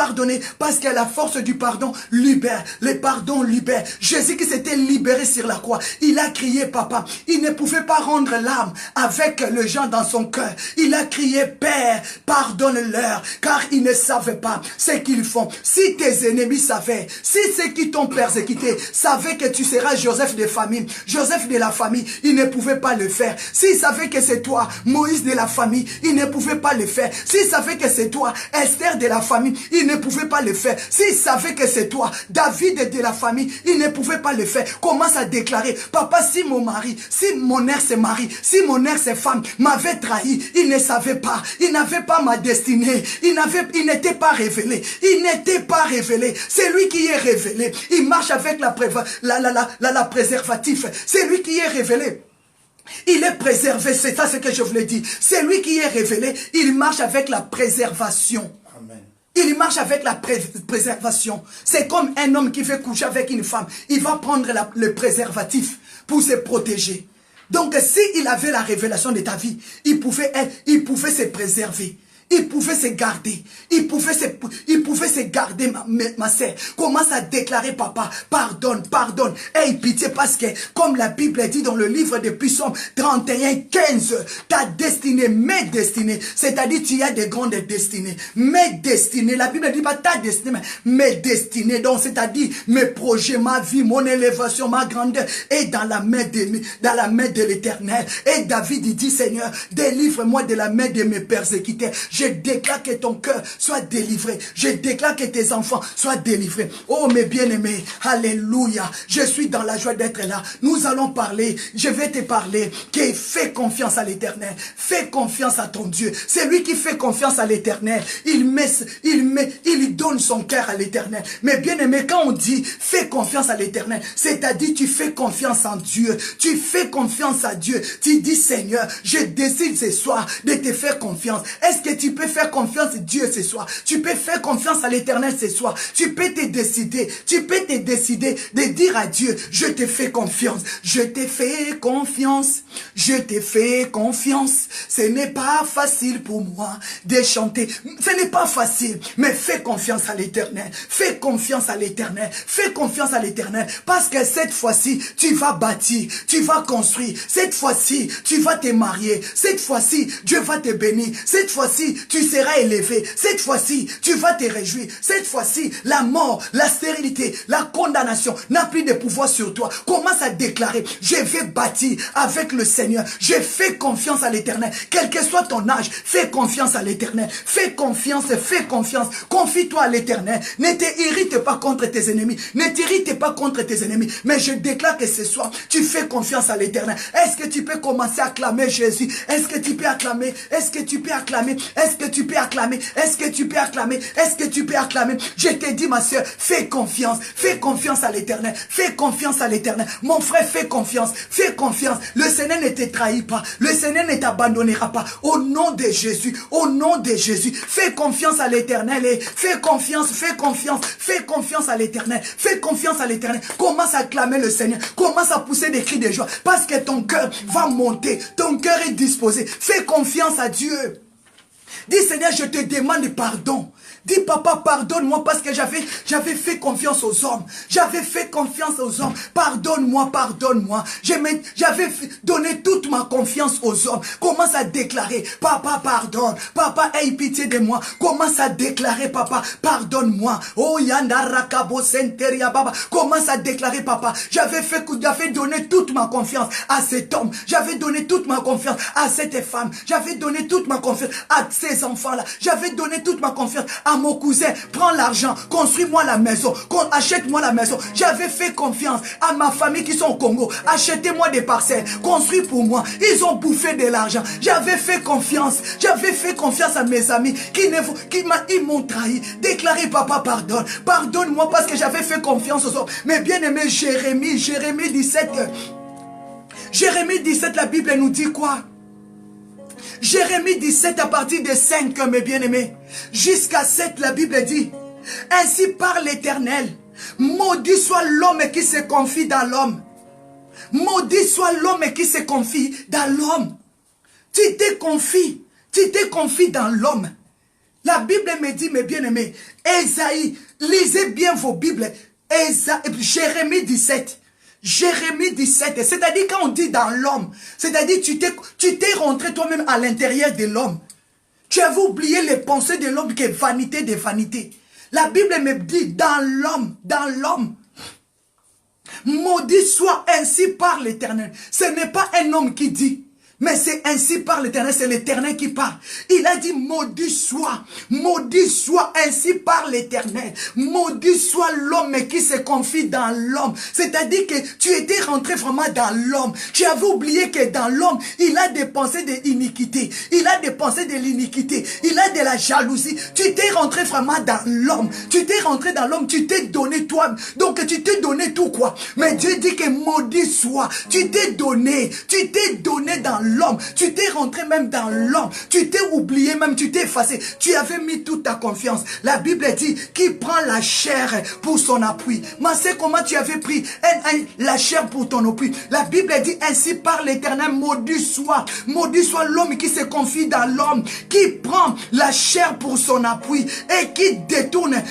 Parce que la force du pardon libère. Le pardon libère. Jésus qui s'était libéré sur la croix. Il a crié papa. Il ne pouvait pas rendre l'âme avec les gens dans son cœur. Il a crié Père, pardonne-leur. Car ils ne savaient pas ce qu'ils font. Si tes ennemis savaient, si ceux qui t'ont persécuté savaient que tu seras Joseph de famille, Joseph de la famille, il ne pouvait pas le faire. S'il savait que c'est toi, Moïse de la famille, il ne pouvait pas le faire. S'il savait que c'est toi, Esther de la famille, il ne pouvait pas le faire. S'il savait que c'est toi, David de la famille, il ne pouvait pas le faire. Commence à déclarer, papa, si mon mari, si mon ex-mari, si mon ex-femme m'avait trahi, il ne savait pas, il n'avait pas ma destinée, il n'était pas révélé, il n'était pas révélé. C'est lui qui est révélé. Il marche avec la préservatif. C'est lui qui est révélé. Il est préservé, c'est ça ce que je voulais dire. C'est lui qui est révélé, il marche avec la préservation. Amen. Il marche avec la préservation. C'est comme un homme qui fait coucher avec une femme. Il va prendre le préservatif pour se protéger. Donc s'il avait la révélation de ta vie, il pouvait se préserver. il pouvait se garder. Il pouvait se garder, ma sœur. Commence à déclarer, papa, pardonne, pardonne. Aie pitié parce que, comme la Bible dit dans le livre de Psaume 31, 15, ta destinée, mes destinées, c'est-à-dire tu as des grandes destinées. Mes destinées, la Bible ne dit pas ta destinée, mais mes destinées. Donc, c'est-à-dire mes projets, ma vie, mon élévation, ma grandeur est dans la main de l'Éternel. Et David il dit, Seigneur, délivre-moi de la main de mes persécuteurs. Je déclare que ton cœur soit délivré. Je déclare que tes enfants soient délivrés. Oh mes bien-aimés, alléluia. Je suis dans la joie d'être là. Nous allons parler, je vais te parler, que fais confiance à l'Éternel. Fais confiance à ton Dieu. C'est lui qui fait confiance à l'Éternel. Il donne son cœur à l'Éternel. Mais bien-aimé, quand on dit fais confiance à l'Éternel, c'est-à-dire tu fais confiance en Dieu. Tu fais confiance à Dieu. Tu dis, Seigneur, je décide ce soir de te faire confiance. Est-ce que tu peux faire confiance à Dieu ce soir? Tu peux faire confiance à l'Éternel ce soir. Tu peux te décider de dire à Dieu, je te fais confiance. Je te fais confiance. Je te fais confiance. Ce n'est pas facile pour moi de chanter. Ce n'est pas facile, mais fais confiance à l'Éternel. Fais confiance à l'Éternel. Fais confiance à l'Éternel. Parce que cette fois-ci, tu vas bâtir, tu vas construire. Cette fois-ci, tu vas te marier. Cette fois-ci, Dieu va te bénir. Cette fois-ci, tu seras élevé. Cette fois-ci, tu vas te réjouir. Cette fois-ci, la mort, la stérilité, la condamnation n'a plus de pouvoir sur toi. Commence à déclarer, je vais bâtir avec le Seigneur. Je fais confiance à l'Éternel. Quel que soit ton âge, fais confiance à l'Éternel. Fais confiance, fais confiance. Confie-toi à l'Éternel. Ne te irrite pas contre tes ennemis. Ne t'irrite pas contre tes ennemis. Mais je déclare que ce soir, tu fais confiance à l'Éternel. Est-ce que tu peux commencer à acclamer Jésus? Est-ce que tu peux acclamer? Est-ce que tu peux acclamer? Est-ce que tu peux acclamer? Est-ce que tu peux acclamer? Est-ce que tu peux acclamer? Je te dis, ma soeur, fais confiance à l'Éternel. Fais confiance à l'Éternel. Mon frère, fais confiance. Fais confiance. Le Seigneur ne te trahit pas. Le Seigneur ne t'abandonnera pas. Au nom de Jésus. Au nom de Jésus. Fais confiance à l'Éternel. Et fais confiance à l'Éternel. Fais confiance à l'Éternel. Commence à acclamer le Seigneur. Commence à pousser des cris de joie. Parce que ton cœur va monter. Ton cœur est disposé. Fais confiance à Dieu. Dis, Seigneur, je te demande pardon. Dis, papa, pardonne-moi parce que j'avais fait confiance aux hommes. J'avais fait confiance aux hommes. Pardonne-moi, pardonne-moi. J'avais donné toute ma confiance aux hommes. Commence à déclarer, papa, pardonne. Papa, aie pitié de moi. Commence à déclarer, papa, pardonne-moi. Oh, yandarakabo senteria baba. Commence à déclarer, papa, j'avais donné toute ma confiance à cet homme. J'avais donné toute ma confiance à cette femme. J'avais donné toute ma confiance à ces enfants-là. J'avais donné toute ma confiance à mon cousin. Prends l'argent, construis-moi la maison, achète-moi la maison. J'avais fait confiance à ma famille qui sont au Congo. Achetez-moi des parcelles, construis pour moi. Ils ont bouffé de l'argent. J'avais fait confiance à mes amis ils m'ont trahi. Déclarez, papa, pardonne. Pardonne-moi parce que j'avais fait confiance aux hommes. Mais bien aimé Jérémie 17, la Bible nous dit quoi? Jérémie 17 à partir de 5, mes bien-aimés. Jusqu'à 7, la Bible dit, ainsi parle l'Éternel, maudit soit l'homme qui se confie dans l'homme. Maudit soit l'homme qui se confie dans l'homme. Tu te confies dans l'homme. La Bible me dit, mes bien-aimés, Ésaïe, lisez bien vos Bibles, Jérémie 17. Jérémie 17, c'est-à-dire quand on dit dans l'homme, c'est-à-dire tu t'es rentré toi-même à l'intérieur de l'homme. Tu avais oublié les pensées de l'homme qui est vanité de vanité. La Bible me dit dans l'homme. Maudit soit ainsi par l'Éternel. Ce n'est pas un homme qui dit. Mais c'est ainsi par l'Éternel, c'est l'Éternel qui parle. Il a dit maudit soit ainsi par l'Éternel. Maudit soit l'homme qui se confie dans l'homme. C'est-à-dire que tu étais rentré vraiment dans l'homme. Tu avais oublié que dans l'homme, il a des pensées d'iniquité. Il a des pensées de l'iniquité. Il a de la jalousie. Tu t'es rentré vraiment dans l'homme. Tu t'es rentré dans l'homme, tu t'es donné toi. Donc tu t'es donné tout quoi. Mais Dieu dit que maudit soit. Tu t'es donné dans l'homme. l'homme. Tu t'es rentré même dans l'homme. Tu t'es oublié même, tu t'es effacé. Tu avais mis toute ta confiance. La Bible dit qu'il prend la chair pour son appui. Mais c'est comment tu avais pris la chair pour ton appui. La Bible dit ainsi par l'Éternel, maudit soit l'homme qui se confie dans l'homme, qui prend la chair pour son appui et qui détourne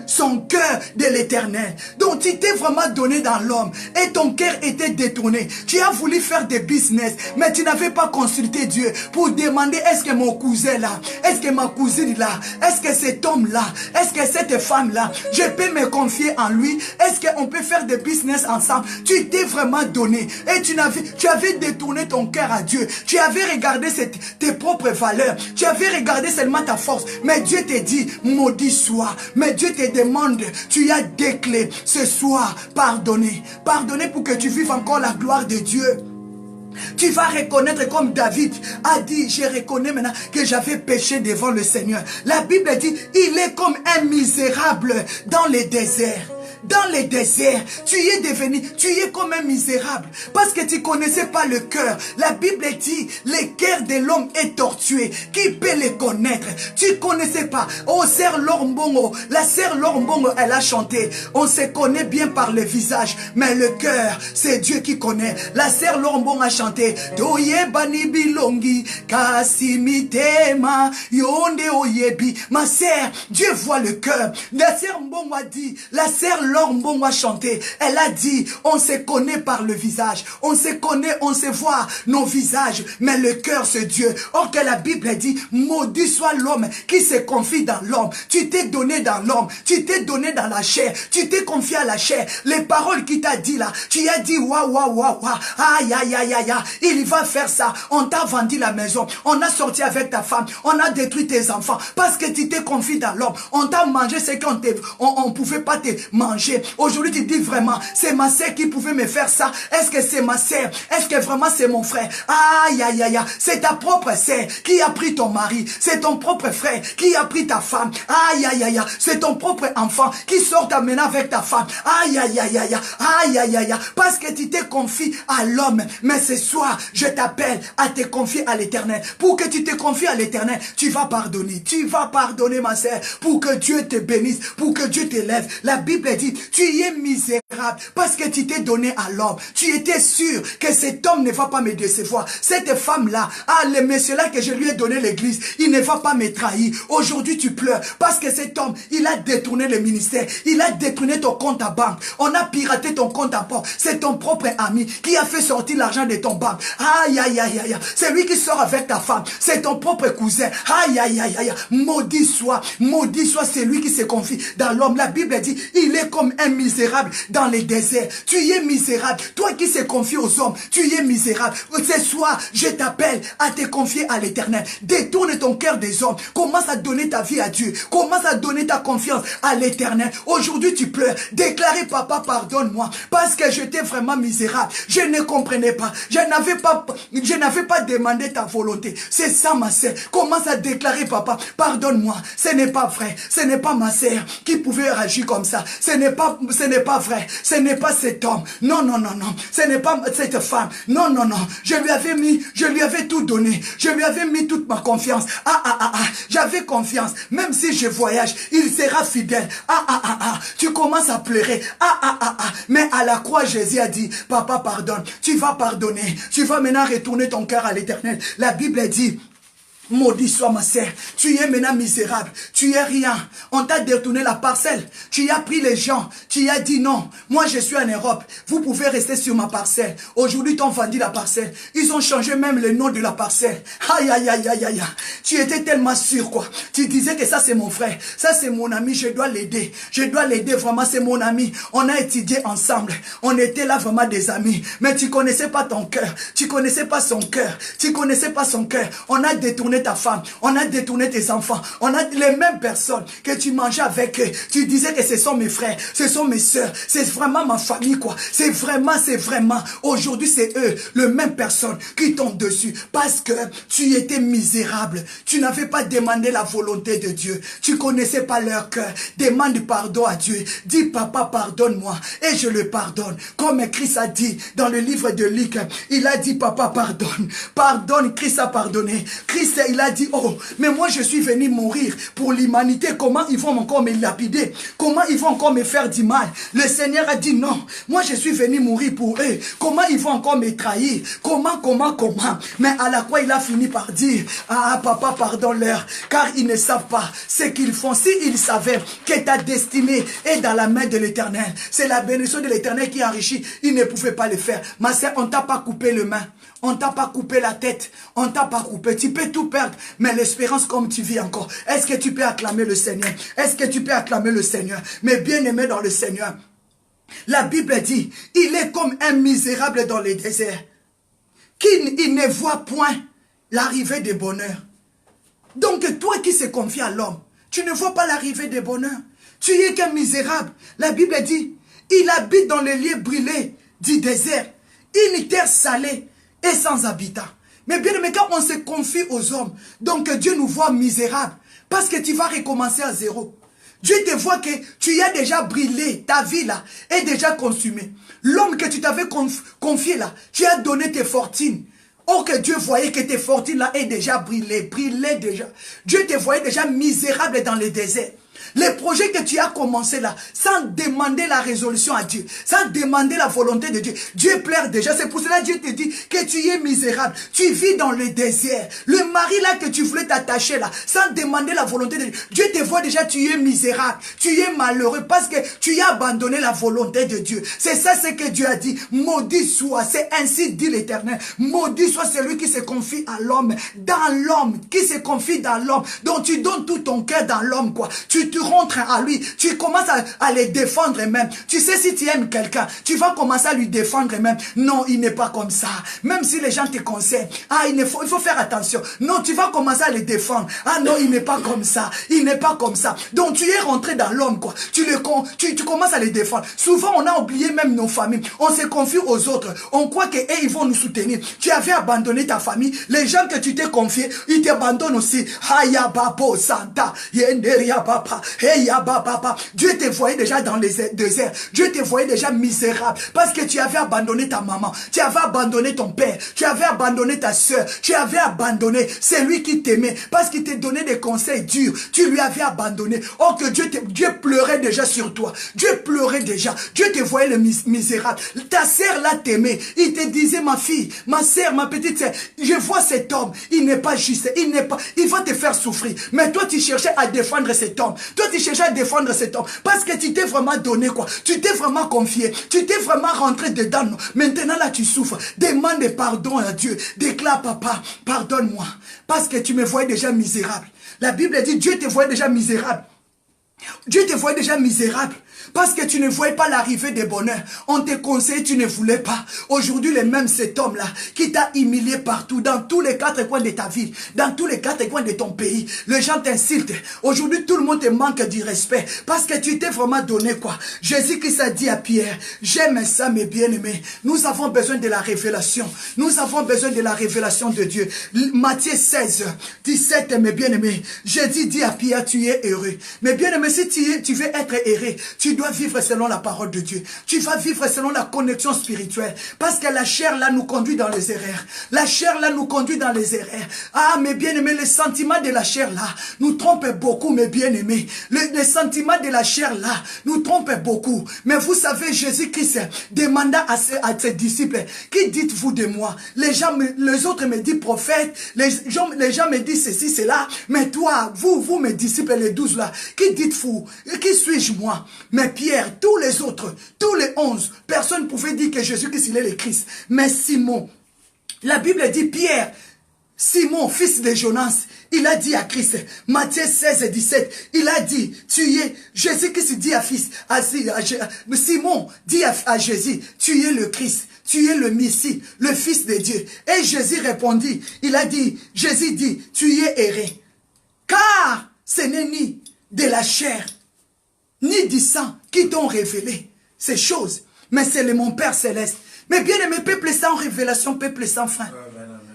son cœur de l'Éternel. Donc tu t'es vraiment donné dans l'homme et ton cœur était détourné. Tu as voulu faire des business, mais tu n'avais pas consulté Dieu pour demander est-ce que mon cousin là, est-ce que ma cousine là, est-ce que cet homme là, est-ce que cette femme là, je peux me confier en lui, est-ce qu'on peut faire des business ensemble. Tu t'es vraiment donné et tu avais détourné ton cœur à Dieu. Tu avais regardé tes propres valeurs, tu avais regardé seulement ta force, mais Dieu te dit maudit soit. Mais Dieu te demande, tu as des clés ce soir, pardonner pour que tu vives encore la gloire de Dieu. Tu vas reconnaître comme David a dit, je reconnais maintenant que j'avais péché devant le Seigneur. La Bible dit, il est comme un misérable dans les déserts. Dans les déserts, tu es comme un misérable parce que tu connaissais pas le cœur. La Bible dit, le cœur de l'homme est tortué. Qui peut le connaître? Tu connaissais pas. Oh, Sœur Lombongo, la Sœur Lombongo, elle a chanté. On se connaît bien par le visage, mais le cœur, c'est Dieu qui connaît. La Sœur Lombongo a chanté. Toye bani bilongi, kasimitema, yonde oyebi. Ma sœur, Dieu voit le cœur. La Sœur Mbongo a dit, la Sœur Lombongo a chanté. Elle a dit, on se connaît par le visage. On se connaît, on se voit nos visages. Mais le cœur, c'est Dieu. Or que la Bible dit, maudit soit l'homme qui se confie dans l'homme. Tu t'es donné dans l'homme. Tu t'es donné dans la chair. Tu t'es confié à la chair. Les paroles qu'il t'a dit là, tu as dit, waouh, waouh, waouh, waouh. Aïe, aïe, aïe, aïe, aïe. Il va faire ça. On t'a vendu la maison. On a sorti avec ta femme. On a détruit tes enfants. Parce que tu t'es confié dans l'homme. On t'a mangé ce qu'on pouvait pas te manger. Aujourd'hui, tu dis vraiment, c'est ma sœur qui pouvait me faire ça. Est-ce que c'est ma sœur? Est-ce que vraiment c'est mon frère? Aïe, aïe, aïe, aïe. C'est ta propre sœur qui a pris ton mari. C'est ton propre frère qui a pris ta femme. Aïe, aïe, aïe, aïe. C'est ton propre enfant qui sort maintenant avec ta femme. Aïe, aïe, aïe, aïe, aïe, aïe, aïe, parce que tu t'es confié à l'homme. Mais ce soir, je t'appelle à te confier à l'Éternel. Pour que tu te confies à l'Éternel, tu vas pardonner. Tu vas pardonner, ma sœur, pour que Dieu te bénisse, pour que Dieu t'élève. La Bible dit, tu es misérable parce que tu t'es donné à l'homme. Tu étais sûr que cet homme ne va pas me décevoir. Cette femme-là, le monsieur-là que je lui ai donné l'église, il ne va pas me trahir. Aujourd'hui, tu pleures parce que cet homme, il a détourné le ministère. Il a détourné ton compte à banque. On a piraté ton compte à banque. C'est ton propre ami qui a fait sortir l'argent de ton banque. Aïe, aïe, aïe, aïe. C'est lui qui sort avec ta femme. C'est ton propre cousin. Aïe, aïe, aïe, aïe. Maudit soit c'est lui qui se confie dans l'homme. La Bible dit, il est comme un misérable dans les déserts. Tu es misérable. Toi qui se confie aux hommes, tu es misérable. Ce soir, je t'appelle à te confier à l'Éternel. Détourne ton cœur des hommes. Commence à donner ta vie à Dieu. Commence à donner ta confiance à l'Éternel. Aujourd'hui, tu pleures. Déclarez, papa, pardonne-moi. Parce que j'étais vraiment misérable. Je ne comprenais pas. Je n'avais pas demandé ta volonté. C'est ça, ma sœur. Commence à déclarer, papa, pardonne-moi. Ce n'est pas vrai. Ce n'est pas ma sœur qui pouvait agir comme ça. Ce n'est pas vrai. Ce n'est pas cet homme. Non, non, non, non. Ce n'est pas cette femme. Non, non, non. Je lui avais tout donné. Je lui avais mis toute ma confiance. J'avais confiance. Même si je voyage, il sera fidèle. Tu commences à pleurer. Mais à la croix, Jésus a dit, papa, pardonne. Tu vas pardonner. Tu vas maintenant retourner ton cœur à l'Éternel. La Bible dit, maudit soit ma sœur, tu es maintenant misérable, tu es rien, on t'a détourné la parcelle, tu as pris les gens, tu as dit non, moi je suis en Europe, vous pouvez rester sur ma parcelle. Aujourd'hui t'ont vendu la parcelle, ils ont changé même le nom de la parcelle. Aïe aïe aïe aïe aïe, tu étais tellement sûr quoi, tu disais que ça c'est mon frère, ça c'est mon ami, je dois l'aider vraiment, c'est mon ami, on a étudié ensemble, on était là vraiment des amis, mais tu connaissais pas ton cœur, tu connaissais pas son cœur, on a détourné détourné ta femme, on a détourné tes enfants, on a les mêmes personnes que tu mangeais avec eux. Tu disais que ce sont mes frères, ce sont mes soeurs, c'est vraiment ma famille quoi. C'est vraiment. Aujourd'hui c'est eux, les mêmes personnes qui tombent dessus parce que tu étais misérable. Tu n'avais pas demandé la volonté de Dieu. Tu connaissais pas leur cœur. Demande pardon à Dieu. Dis papa pardonne-moi et je le pardonne. Comme Christ a dit dans le livre de Luc, il a dit papa pardonne. Pardonne, Christ a pardonné. Christ il a dit oh mais moi je suis venu mourir pour l'humanité. Comment ils vont encore me lapider? Comment ils vont encore me faire du mal? Le Seigneur a dit non. Moi je suis venu mourir pour eux. Comment ils vont encore me trahir? Comment? Mais à la croix il a fini par dire ah papa pardonne-leur car ils ne savent pas ce qu'ils font. S'ils savaient que ta destinée est dans la main de l'Éternel, c'est la bénédiction de l'Éternel qui enrichit, ils ne pouvaient pas le faire. Ma sœur, on t'a pas coupé le main, on t'a pas coupé la tête, on t'a pas coupé. Tu peux tout perdre, mais l'espérance comme tu vis encore. Est-ce que tu peux acclamer le Seigneur? Est-ce que tu peux acclamer le Seigneur? Mais bien aimé dans le Seigneur, la Bible dit, il est comme un misérable dans les déserts, il ne voit point l'arrivée des bonheurs. Donc toi qui se confie à l'homme, tu ne vois pas l'arrivée des bonheurs. Tu es qu'un misérable. La Bible dit, il habite dans les lieux brûlés du désert, une terre salée et sans habitat. Mais bien aimé, quand on se confie aux hommes, donc Dieu nous voit misérables, parce que tu vas recommencer à zéro. Dieu te voit que tu as déjà brûlé, ta vie là est déjà consumée. L'homme que tu t'avais confié là, tu as donné tes fortunes. Or que Dieu voyait que tes fortunes là est déjà brûlées déjà. Dieu te voyait déjà misérable dans les déserts. Les projets que tu as commencé là, sans demander la résolution à Dieu, sans demander la volonté de Dieu, Dieu pleure déjà. C'est pour cela que Dieu te dit que tu es misérable. Tu vis dans le désert. Le mari là que tu voulais t'attacher là, sans demander la volonté de Dieu, Dieu te voit déjà, tu es misérable. Tu es malheureux parce que tu as abandonné la volonté de Dieu. C'est ça ce que Dieu a dit. Maudit soit, c'est ainsi dit l'Éternel. Maudit soit celui qui se confie à l'homme, dans l'homme, qui se confie dans l'homme. Donc tu donnes tout ton cœur dans l'homme quoi. Tu rentres à lui, tu commences à les défendre même. Tu sais, si tu aimes quelqu'un, tu vas commencer à lui défendre même. Non, il n'est pas comme ça. Même si les gens te conseillent, ah, il faut faire attention. Non, tu vas commencer à les défendre. Ah non, il n'est pas comme ça. Il n'est pas comme ça. Donc tu es rentré dans l'homme quoi. Tu commences à les défendre. Souvent, on a oublié même nos familles. On se confie aux autres. On croit que ils vont nous soutenir. Tu avais abandonné ta famille. Les gens que tu t'es confiés, ils t'abandonnent aussi. Haya babo santa, yenderia papa. Hey, papa, Dieu te voyait déjà dans les déserts. Dieu te voyait déjà misérable. Parce que tu avais abandonné ta maman. Tu avais abandonné ton père. Tu avais abandonné ta soeur. Tu avais abandonné celui qui t'aimait. Parce qu'il te donnait des conseils durs. Tu lui avais abandonné. Oh, que Dieu pleurait déjà sur toi. Dieu pleurait déjà. Dieu te voyait le misérable. Ta soeur là t'aimait. Il te disait, ma fille, ma soeur, ma petite soeur, je vois cet homme. Il n'est pas juste. Il va te faire souffrir. Mais toi, tu cherchais à défendre cet homme. Toi, tu cherchais à défendre cet homme parce que tu t'es vraiment donné quoi. Tu t'es vraiment confié. Tu t'es vraiment rentré dedans. Maintenant là, tu souffres. Demande pardon à Dieu. Déclare, papa, pardonne-moi parce que tu me voyais déjà misérable. La Bible dit, Dieu te voyait déjà misérable. Dieu te voyait déjà misérable. Parce que tu ne voyais pas l'arrivée des bonheurs. On te conseillait, tu ne voulais pas. Aujourd'hui, le même cet homme-là, qui t'a humilié partout, dans tous les quatre coins de ta ville, dans tous les quatre coins de ton pays. Les gens t'insultent. Aujourd'hui, tout le monde te manque du respect. Parce que tu t'es vraiment donné quoi. Jésus-Christ a dit à Pierre, j'aime ça mes bien-aimés. Nous avons besoin de la révélation. Nous avons besoin de la révélation de Dieu. Matthieu 16, 17, mes bien-aimés. Jésus dit à Pierre, tu es heureux. Mes bien-aimés, si tu veux être heureux, tu dois vivre selon la parole de Dieu. Tu vas vivre selon la connexion spirituelle. Parce que la chair là nous conduit dans les erreurs. La chair là nous conduit dans les erreurs. Ah mes bien-aimés, les sentiments de la chair là nous trompent beaucoup mes bien-aimés. Les sentiments de la chair là nous trompent beaucoup. Mais vous savez, Jésus-Christ demanda à ses disciples, qui dites-vous de moi? Les autres me disent prophète, les gens me disent ceci, cela. Mais toi, vous mes disciples, les 12 là, qui dites-vous? Qui suis-je moi? Mais Pierre, tous les autres, tous les 11, personne ne pouvait dire que Jésus-Christ il est le Christ. Mais Simon, la Bible dit Pierre, Simon, fils de Jonas, il a dit à Christ, Matthieu 16, 17, il a dit, tu es, Jésus-Christ dit à Simon, dit à Jésus, tu es le Christ. tu es le Messie, le Fils de Dieu. Et Jésus répondit, Jésus dit, tu y es erré. Car ce n'est ni de la chair, ni du sang qui t'ont révélé ces choses, mais c'est mon Père céleste. Mais bien aimé, peuple sans révélation, peuple sans fin.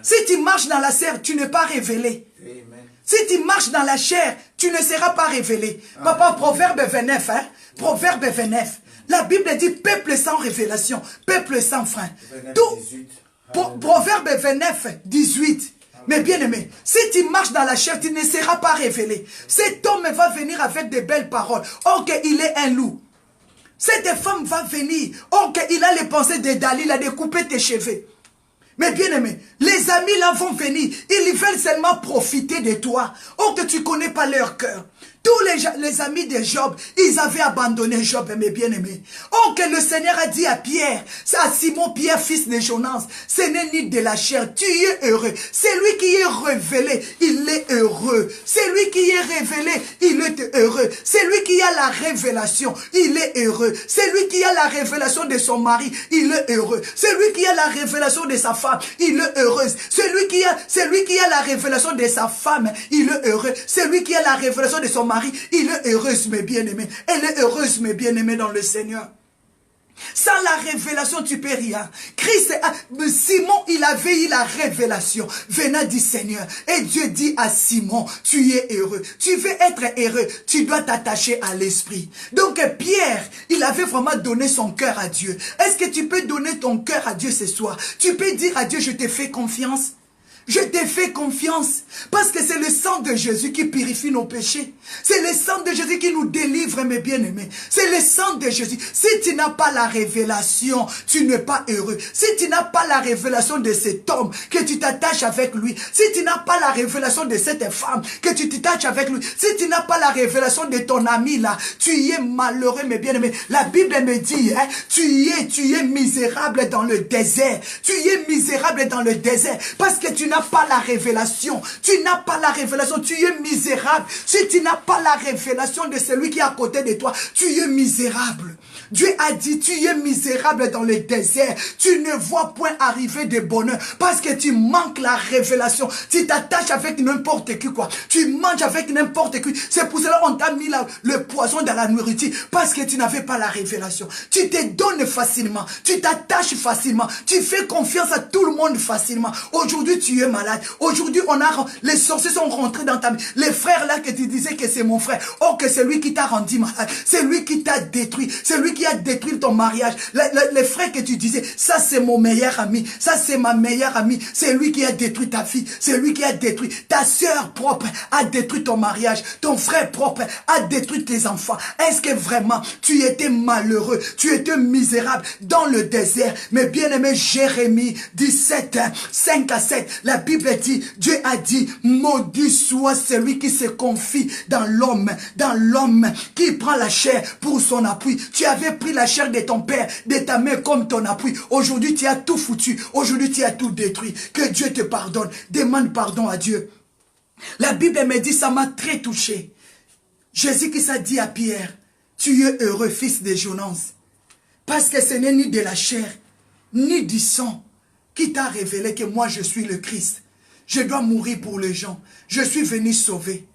Si tu marches dans la chair, tu n'es pas révélé. Amen. Si tu marches dans la chair, tu ne seras pas révélé. Papa, Proverbe 29, hein? Proverbe 29. La Bible dit peuple sans révélation, peuple sans fin. Proverbe 29, 18. Mais bien aimé, si tu marches dans la chair, tu ne seras pas révélé. Cet homme va venir avec de belles paroles. Oh, qu'il est un loup. Cette femme va venir. Oh, qu'il a les pensées de Dali, il a découpé tes cheveux. Mais bien aimé, les amis là vont venir. Ils veulent seulement profiter de toi. Oh, que tu ne connais pas leur cœur. Tous les amis de Job, ils avaient abandonné Job, mes bien-aimés. Oh, que le Seigneur a dit à Pierre, à Simon Pierre, fils de Jonas, ce n'est ni de la chair, tu es heureux. C'est lui qui est révélé, il est heureux. C'est lui qui est révélé, il est heureux. C'est lui qui a la révélation, il est heureux. C'est lui qui a la révélation de son mari, il est heureux. C'est lui qui a la révélation de sa femme, il est heureuse. C'est lui qui a la révélation de sa femme, il est heureux. C'est lui qui a la révélation de son mari, il est heureuse, mes bien-aimés. Elle est heureuse, mes bien-aimés, dans le Seigneur. Sans la révélation, tu peux rien. Simon, il avait eu la révélation venant du Seigneur. Et Dieu dit à Simon, tu es heureux. Tu veux être heureux, tu dois t'attacher à l'esprit. Donc Pierre, il avait vraiment donné son cœur à Dieu. Est-ce que tu peux donner ton cœur à Dieu ce soir? Tu peux dire à Dieu, je te fais confiance. Je te fais confiance parce que c'est le sang de Jésus qui purifie nos péchés. C'est le sang de Jésus qui nous délivre, mes bien-aimés. C'est le sang de Jésus. Si tu n'as pas la révélation, tu n'es pas heureux. Si tu n'as pas la révélation de cet homme, que tu t'attaches avec lui. Si tu n'as pas la révélation de cette femme, que tu t'attaches avec lui. Si tu n'as pas la révélation de ton ami là, tu es malheureux, mes bien-aimés. La Bible me dit, hein, tu es misérable dans le désert. Tu es misérable dans le désert parce que tu n'as pas la révélation. Tu n'as pas la révélation. Tu es misérable. Si tu n'as pas la révélation de celui qui est à côté de toi, tu es misérable. Dieu a dit, tu es misérable dans le désert. Tu ne vois point arriver de bonheur parce que tu manques la révélation. Tu t'attaches avec n'importe qui, quoi. Tu manges avec n'importe qui. C'est pour cela qu'on t'a mis le poison dans la nourriture parce que tu n'avais pas la révélation. Tu te donnes facilement. Tu t'attaches facilement. Tu fais confiance à tout le monde facilement. Aujourd'hui, tu es malade. Aujourd'hui, les sorciers sont rentrés dans ta vie. Les frères là que tu disais que c'est mon frère. Oh, que c'est lui qui t'a rendu malade. C'est lui qui t'a détruit. C'est lui qui a détruit ton mariage. Les frères que tu disais, ça c'est mon meilleur ami. Ça c'est ma meilleure amie. C'est lui qui a détruit ta fille. C'est lui qui a détruit. Ta soeur propre a détruit ton mariage. Ton frère propre a détruit tes enfants. Est-ce que vraiment tu étais malheureux? Tu étais misérable dans le désert. Mais bien aimé, Jérémie 17, 5 à 7. La Bible dit, Dieu a dit, maudit soit celui qui se confie dans l'homme qui prend la chair pour son appui. Tu avais pris la chair de ton père, de ta mère comme ton appui. Aujourd'hui, tu as tout foutu. Aujourd'hui, tu as tout détruit. Que Dieu te pardonne. Demande pardon à Dieu. La Bible me dit, ça m'a très touché. Jésus qui s'est dit à Pierre, tu es heureux, fils de Jonas, parce que ce n'est ni de la chair, ni du sang qui t'a révélé que moi je suis le Christ. Je dois mourir pour les gens. Je suis venu sauver.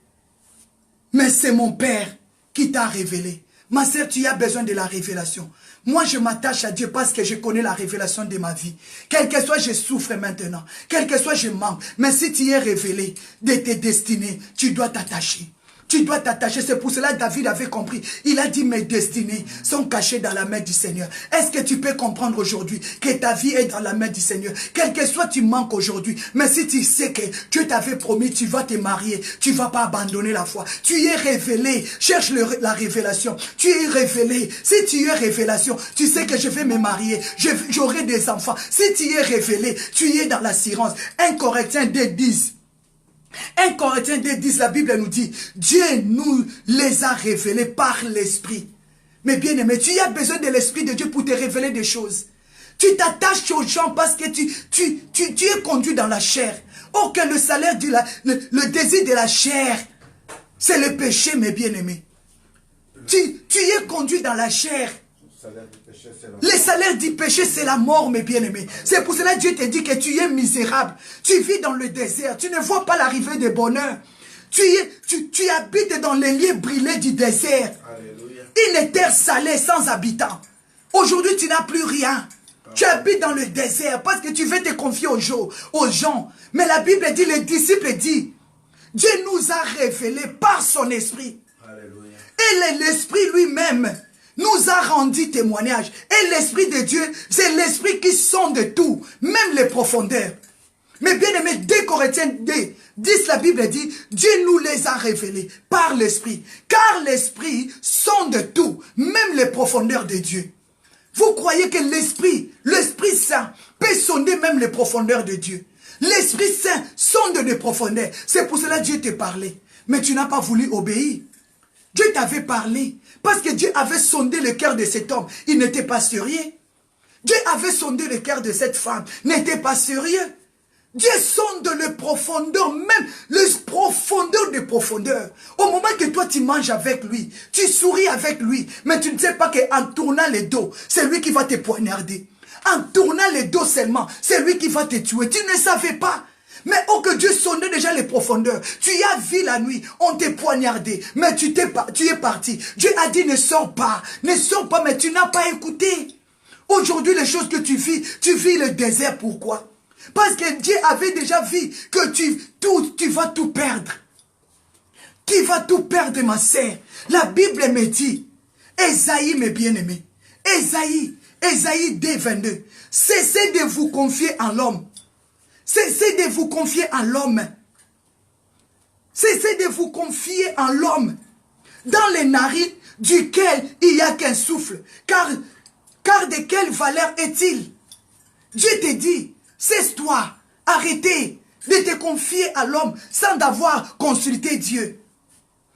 Mais c'est mon Père qui t'a révélé. Ma sœur, tu as besoin de la révélation. Moi, je m'attache à Dieu parce que je connais la révélation de ma vie. Quel que soit, je souffre maintenant. Quel que soit, je manque. Mais si tu es révélé de tes destinées, tu dois t'attacher. Tu dois t'attacher. C'est pour cela que David avait compris. Il a dit, mes destinées sont cachées dans la main du Seigneur. Est-ce que tu peux comprendre aujourd'hui que ta vie est dans la main du Seigneur? Quel que soit, tu manques aujourd'hui. Mais si tu sais que Dieu t'avait promis, tu vas te marier. Tu ne vas pas abandonner la foi. Tu es révélé. Cherche la révélation. Tu es révélé. Si tu es révélation, tu sais que je vais me marier. J'aurai des enfants. Si tu es révélé, tu es dans l'assurance. 1 Corinthiens 2:10. 1 Corinthiens 2:10, la Bible nous dit, Dieu nous les a révélés par l'Esprit. Mais bien aimé, tu as besoin de l'Esprit de Dieu pour te révéler des choses. Tu t'attaches aux gens parce que tu es conduit dans la chair. Oh, que le salaire le désir de la chair, c'est le péché, mes bien-aimés. Tu es conduit dans la chair. Le salaire du péché, c'est la mort, mes bien-aimés. C'est pour cela que Dieu te dit que tu es misérable. Tu vis dans le désert. Tu ne vois pas l'arrivée de bonheur. Tu habites dans les lieux brûlés du désert. Alléluia. Une terre salée sans habitants. Aujourd'hui, tu n'as plus rien. Tu habites dans le désert parce que tu veux te confier aux gens. Mais la Bible dit, les disciples disent, Dieu nous a révélé par son esprit. Alléluia. Et l'esprit lui-même nous a rendu témoignage. Et l'esprit de Dieu, c'est l'esprit qui sonde tout, même les profondeurs. Mais bien aimé, 2 Corinthiens 10, la Bible dit, Dieu nous les a révélés par l'esprit. Car l'esprit sonde tout, même les profondeurs de Dieu. Vous croyez que l'Esprit Saint peut sonder même les profondeurs de Dieu. L'Esprit Saint sonde les profondeurs. C'est pour cela que Dieu t'a parlé. Mais tu n'as pas voulu obéir. Dieu t'avait parlé. Parce que Dieu avait sondé le cœur de cet homme. Il n'était pas sérieux. Dieu avait sondé le cœur de cette femme. N'était pas sérieux. Dieu sonde le profondeur, même le profondeur des profondeurs. Au moment que toi tu manges avec lui, tu souris avec lui, mais tu ne sais pas qu'en tournant le dos, c'est lui qui va te poignarder. En tournant le dos seulement, c'est lui qui va te tuer. Tu ne savais pas. Mais oh que Dieu sondait déjà les profondeurs. Tu y as vu la nuit, on t'a poignardé, mais tu es parti. Dieu a dit ne sors pas, mais tu n'as pas écouté. Aujourd'hui, les choses que tu vis le désert, pourquoi? Parce que Dieu avait déjà vu que tu vas tout perdre. Tu vas tout perdre, ma sœur. La Bible me dit, Ésaïe, mes bien-aimés, Ésaïe 2:22, cessez de vous confier en l'homme. Cessez de vous confier en l'homme. Cessez de vous confier en l'homme. Dans les narines duquel il n'y a qu'un souffle. Car de quelle valeur est-il? Dieu te dit, cesse-toi, arrêtez de te confier à l'homme sans avoir consulté Dieu.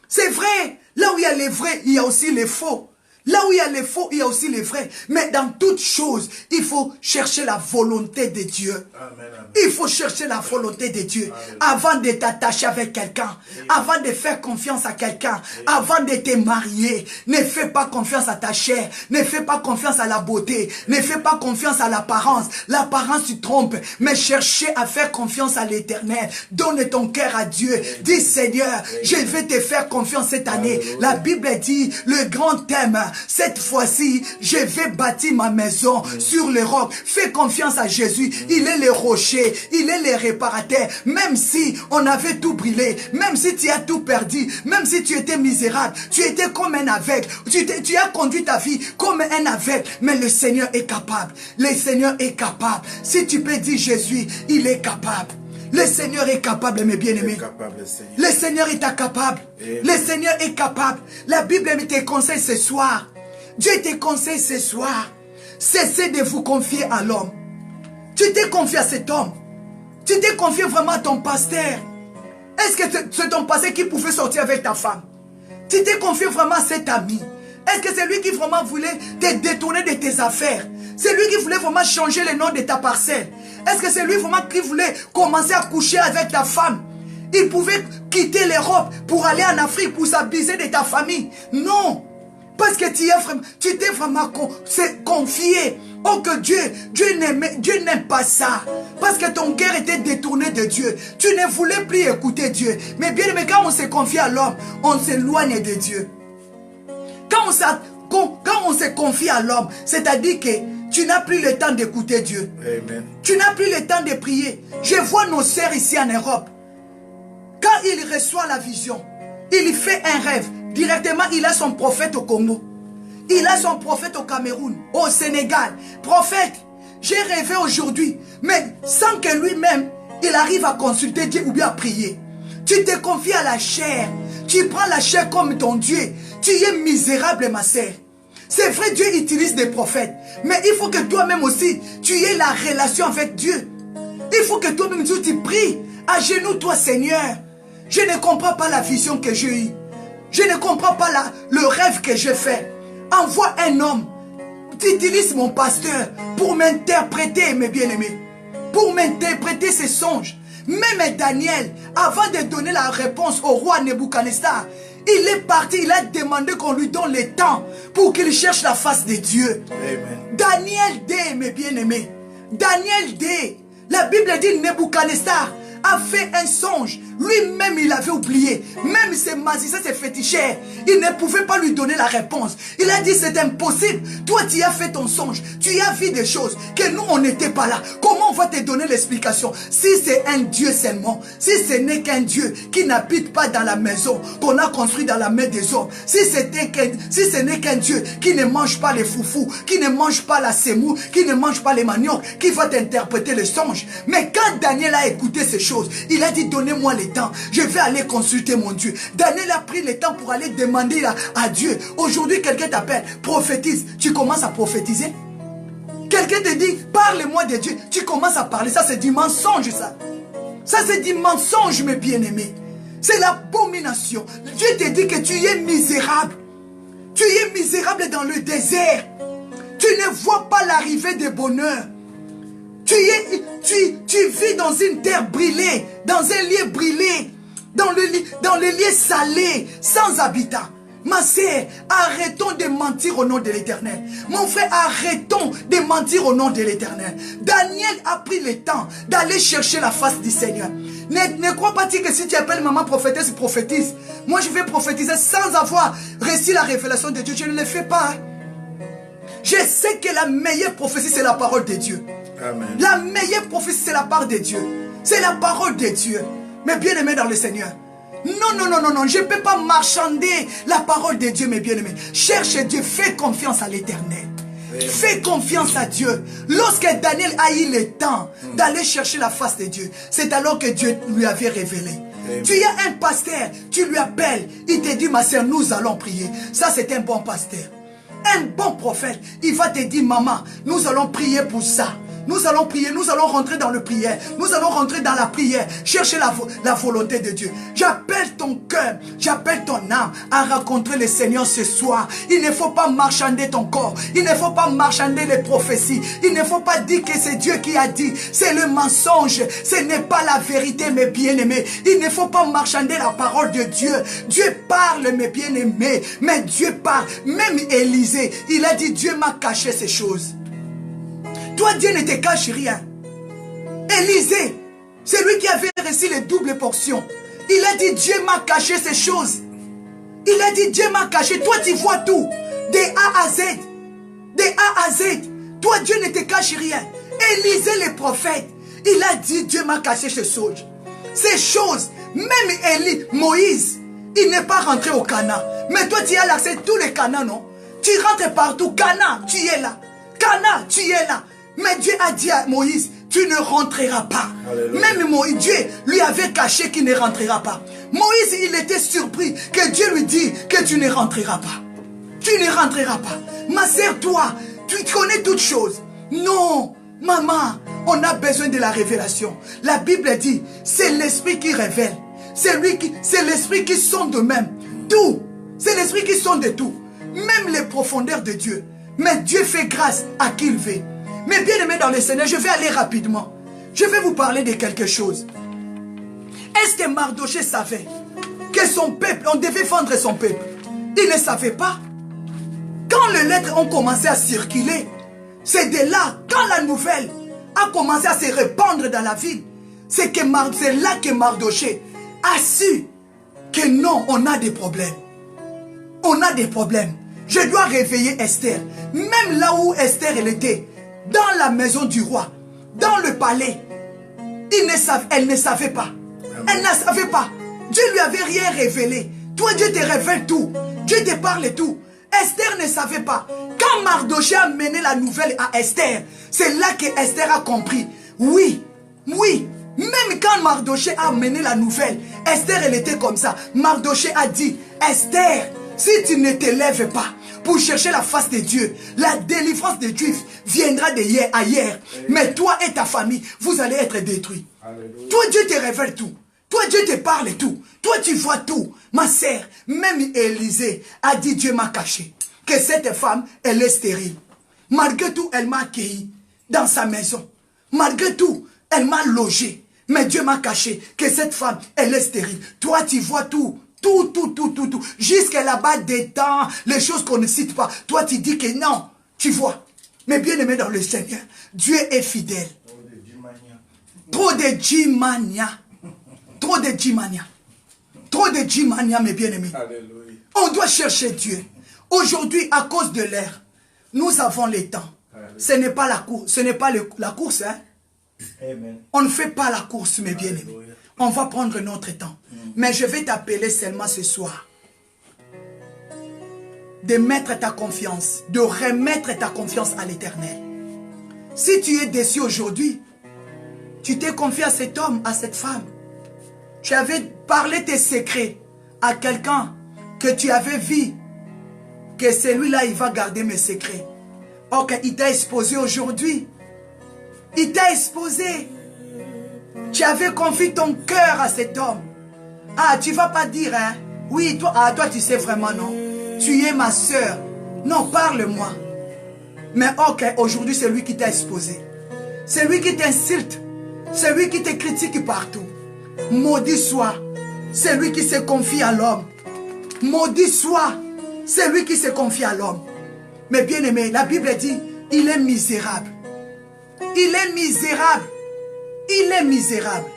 C'est vrai, là où il y a les vrais, il y a aussi les faux. Là où il y a les faux, il y a aussi les vrais. Mais dans toute chose, il faut chercher la volonté de Dieu. Amen, amen. Il faut chercher la volonté de Dieu. Amen. Avant de t'attacher avec quelqu'un, avant de faire confiance à quelqu'un, avant de te marier, ne fais pas confiance à ta chair, ne fais pas confiance à la beauté, ne fais pas confiance à l'apparence. L'apparence, tu trompes, mais cherchez à faire confiance à l'Éternel. Donne ton cœur à Dieu. Dis, Seigneur, je vais te faire confiance cette année. La Bible dit, le grand thème, cette fois-ci, je vais bâtir ma maison sur le roc. Fais confiance à Jésus. Il est le rocher. Il est le réparateur. Même si on avait tout brûlé, même si tu as tout perdu, même si tu étais misérable, tu étais comme un aveugle. Tu as conduit ta vie comme un aveugle. Mais le Seigneur est capable. Le Seigneur est capable. Si tu peux dire Jésus, il est capable. Le Seigneur est capable, mes bien-aimés. Le Seigneur est capable. Le Seigneur est capable. La Bible te conseille ce soir. Dieu te conseille ce soir. Cessez de vous confier à l'homme. Tu t'es confié à cet homme. Tu t'es confié vraiment à ton pasteur. Est-ce que c'est ton pasteur qui pouvait sortir avec ta femme? Tu t'es confié vraiment à cet ami. Est-ce que c'est lui qui vraiment voulait te détourner de tes affaires? C'est lui qui voulait vraiment changer le nom de ta parcelle? Est-ce que c'est lui vraiment qui voulait commencer à coucher avec ta femme? Il pouvait quitter l'Europe pour aller en Afrique pour s'abuser de ta famille? Non. Parce que tu t'es vraiment confié. Oh que Dieu n'aime pas ça. Parce que ton cœur était détourné de Dieu. Tu ne voulais plus écouter Dieu. Mais bien aimé, quand on se confie à l'homme, on s'éloigne de Dieu. Quand on se confie à l'homme, c'est-à-dire que tu n'as plus le temps d'écouter Dieu. Amen. Tu n'as plus le temps de prier. Je vois nos sœurs ici en Europe. Quand il reçoit la vision, il fait un rêve. Directement, il a son prophète au Congo. Il a son prophète au Cameroun, au Sénégal. Prophète, j'ai rêvé aujourd'hui. Mais sans que lui-même, il arrive à consulter Dieu ou bien à prier. Tu te confies à la chair. Tu prends la chair comme ton Dieu. Tu es misérable, ma sœur. C'est vrai, Dieu utilise des prophètes. Mais il faut que toi-même aussi, tu aies la relation avec Dieu. Il faut que toi-même, tu pries. À genoux, toi, Seigneur. Je ne comprends pas la vision que j'ai eue. Je ne comprends pas le rêve que j'ai fait. Envoie un homme. Tu utilises mon pasteur pour m'interpréter, mes bien-aimés. Pour m'interpréter ces songes. Même Daniel, avant de donner la réponse au roi Nebuchadnezzar, Il est parti, il a demandé qu'on lui donne le temps pour qu'il cherche la face de Dieu. Amen. Daniel D, mes bien-aimés. Daniel D. La Bible dit Nebuchadnezzar a fait un songe. Lui-même, il avait oublié. Même ses magiciens, ses féticheurs, il ne pouvait pas lui donner la réponse. Il a dit, c'est impossible. Toi, tu as fait ton songe. Tu as vu des choses que nous, on n'était pas là. Comment on va te donner l'explication? Si c'est un Dieu seulement, si ce n'est qu'un Dieu qui n'habite pas dans la maison qu'on a construit dans la main des hommes, si ce n'est qu'un Dieu qui ne mange pas les foufous, qui ne mange pas la semoule, qui ne mange pas les maniocs, qui va t'interpréter le songe. Mais quand Daniel a écouté ces choses, il a dit, donnez-moi le temps, je vais aller consulter mon Dieu. Daniel a pris le temps pour aller demander à Dieu. Aujourd'hui, quelqu'un t'appelle, prophétise. Tu commences à prophétiser. Quelqu'un te dit, parle-moi de Dieu. Tu commences à parler. Ça, c'est du mensonge, ça. Ça, c'est du mensonge, mes bien-aimés. C'est l'abomination. Dieu te dit que tu es misérable. Tu es misérable dans le désert. Tu ne vois pas l'arrivée de bonheur. Tu vis dans une terre brûlée, dans un lieu brûlé, dans le lieu salé, sans habitat. Ma sœur, arrêtons de mentir au nom de l'Éternel. Mon frère, arrêtons de mentir au nom de l'Éternel. Daniel a pris le temps d'aller chercher la face du Seigneur. Ne crois pas que si tu appelles maman prophétesse, prophétise. Moi, je vais prophétiser sans avoir reçu la révélation de Dieu. Je ne le fais pas. Je sais que la meilleure prophétie, c'est la parole de Dieu. Amen. La meilleure prophétie, c'est la part de Dieu. C'est la parole de Dieu. Mais bien aimé dans le Seigneur. Non. Je ne peux pas marchander la parole de Dieu, mes bien-aimés. Cherche Dieu, fais confiance à l'Éternel. Fais confiance à Dieu. Lorsque Daniel a eu le temps d'aller chercher la face de Dieu, c'est alors que Dieu lui avait révélé. Tu as un pasteur, tu lui appelles, il te dit, ma sœur, nous allons prier. Ça, c'est un bon pasteur. Un bon prophète, il va te dire, maman, nous allons prier pour ça. Nous allons prier, nous allons rentrer dans le prière. Nous allons rentrer dans la prière. Chercher la volonté de Dieu. J'appelle ton cœur, j'appelle ton âme à rencontrer le Seigneur ce soir. Il ne faut pas marchander ton corps. Il ne faut pas marchander les prophéties. Il ne faut pas dire que c'est Dieu qui a dit. C'est le mensonge. Ce n'est pas la vérité, mes bien-aimés. Il ne faut pas marchander la parole de Dieu. Dieu parle, mes bien-aimés. Mais Dieu parle. Même Élisée, il a dit, Dieu m'a caché ces choses. Toi, Dieu ne te cache rien. Élisée, c'est lui qui avait reçu les doubles portions. Il a dit, Dieu m'a caché ces choses. Il a dit, Dieu m'a caché. Toi, tu vois tout. De A à Z. De A à Z. Toi, Dieu ne te cache rien. Élisée, le prophète, il a dit, Dieu m'a caché ces choses. Ces choses, même Moïse, il n'est pas rentré au Canaan. Mais toi, tu as l'accès à tous les Canaan, non? Tu rentres partout. Canaan, tu es là. Canaan, tu es là. Mais Dieu a dit à Moïse, tu ne rentreras pas. Alléluia. Même Moïse, Dieu lui avait caché qu'il ne rentrera pas. Moïse, il était surpris que Dieu lui dit que tu ne rentreras pas. Tu ne rentreras pas. Ma sœur, toi, tu connais toutes choses. Non, maman, on a besoin de la révélation. La Bible dit, c'est l'Esprit qui révèle. C'est l'Esprit qui sonde de même. Tout. C'est l'Esprit qui sonde de tout. Même les profondeurs de Dieu. Mais Dieu fait grâce à qui il veut. Mais bien aimé dans le Seigneur, je vais aller rapidement. Je vais vous parler de quelque chose. Est-ce que Mardoché savait que son peuple, on devait vendre son peuple? Il ne savait pas. Quand les lettres ont commencé à circuler, c'est de là, quand la nouvelle a commencé à se répandre dans la ville, c'est là que Mardoché a su que non, on a des problèmes. On a des problèmes. Je dois réveiller Esther. Même là où Esther elle était, dans la maison du roi, dans le palais, elle ne savait pas. Elle ne savait pas. Dieu lui avait rien révélé. Toi, Dieu te révèle tout. Dieu te parle tout. Esther ne savait pas. Quand Mardoché a mené la nouvelle à Esther, c'est là que Esther a compris. Oui. Même quand Mardoché a mené la nouvelle, Esther, elle était comme ça. Mardoché a dit, Esther, si tu ne te lèves pas pour chercher la face de Dieu, la délivrance des Juifs viendra de hier à hier. Mais toi et ta famille, vous allez être détruits. Alléluia. Toi, Dieu te révèle tout. Toi, Dieu te parle tout. Toi, tu vois tout. Ma sœur, même Élisée a dit, Dieu m'a caché que cette femme, elle est stérile. Malgré tout, elle m'a accueilli dans sa maison. Malgré tout, elle m'a logé. Mais Dieu m'a caché que cette femme, elle est stérile. Toi, tu vois tout. tout. Jusqu'à là-bas des temps, les choses qu'on ne cite pas. Toi, tu dis que non, tu vois. Mais bien aimé dans le Seigneur, Dieu est fidèle. Trop de Jimania. Trop de Jimania. Trop de Jimania, mes bien-aimés. On doit chercher Dieu. Aujourd'hui, à cause de l'air, nous avons le temps. Ce n'est pas la course. Ce n'est pas la course. Hein? Amen. On ne fait pas la course, mes bien-aimés. On va prendre notre temps. Mais je vais t'appeler seulement ce soir. De mettre ta confiance. De remettre ta confiance à l'Éternel. Si tu es déçu aujourd'hui, tu t'es confié à cet homme, à cette femme. Tu avais parlé tes secrets à quelqu'un que tu avais vu. Que celui-là, il va garder mes secrets. Ok, il t'a exposé aujourd'hui. Il t'a exposé. Tu avais confié ton cœur à cet homme. Ah, tu ne vas pas dire, hein? Oui, toi, toi tu sais vraiment, non? Tu es ma soeur. Non, parle-moi. Mais ok, aujourd'hui, c'est lui qui t'a exposé. C'est lui qui t'insulte. C'est lui qui te critique partout. Maudit soit. C'est lui qui se confie à l'homme. Maudit soit. C'est lui qui se confie à l'homme. Mais bien aimé, la Bible dit, il est misérable. Il est misérable. Il est misérable.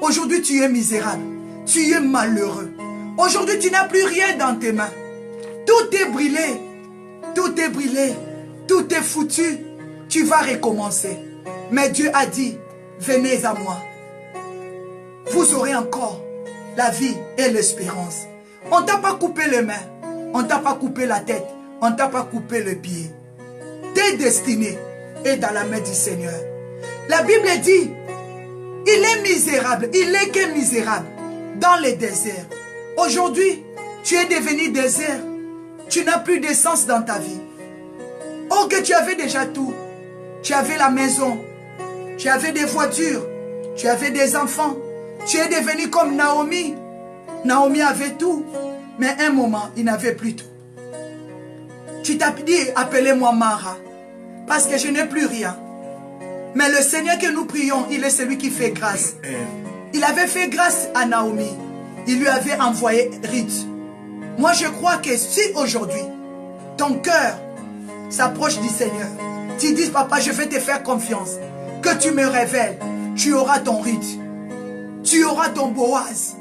Aujourd'hui, tu es misérable. Tu es malheureux. Aujourd'hui, tu n'as plus rien dans tes mains. Tout est brûlé. Tout est brûlé. Tout est foutu. Tu vas recommencer. Mais Dieu a dit, venez à moi. Vous aurez encore la vie et l'espérance. On ne t'a pas coupé les mains. On ne t'a pas coupé la tête. On ne t'a pas coupé le pied. Tes destinées est dans la main du Seigneur. La Bible dit, il est misérable. Il est que misérable dans les déserts. Aujourd'hui, tu es devenu désert. Tu n'as plus d'essence dans ta vie. Oh, que tu avais déjà tout. Tu avais la maison. Tu avais des voitures. Tu avais des enfants. Tu es devenu comme Naomi. Naomi avait tout. Mais un moment, il n'avait plus tout. Tu t'as dit, appelez-moi Mara. Parce que je n'ai plus rien. Mais le Seigneur que nous prions, il est celui qui fait grâce. Il avait fait grâce à Naomi. Il lui avait envoyé Ruth. Moi, je crois que si aujourd'hui, ton cœur s'approche du Seigneur, tu dis, papa, je vais te faire confiance. Que tu me révèles, tu auras ton Ruth. Tu auras ton Boaz.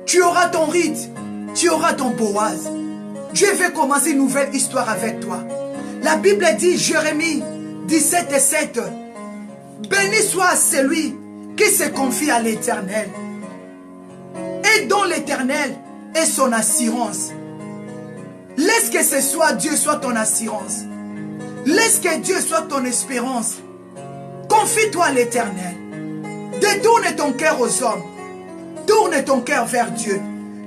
Tu auras ton Ruth. Tu auras ton Boaz. Dieu veut commencer une nouvelle histoire avec toi. La Bible dit, Jérémie 17:7, béni soit celui qui se confie à l'Éternel et dont l'Éternel est son assurance. Laisse que ce soit Dieu soit ton assurance. Laisse que Dieu soit ton espérance. Confie-toi à l'Éternel. Détourne ton cœur aux hommes. Tourne ton cœur vers Dieu.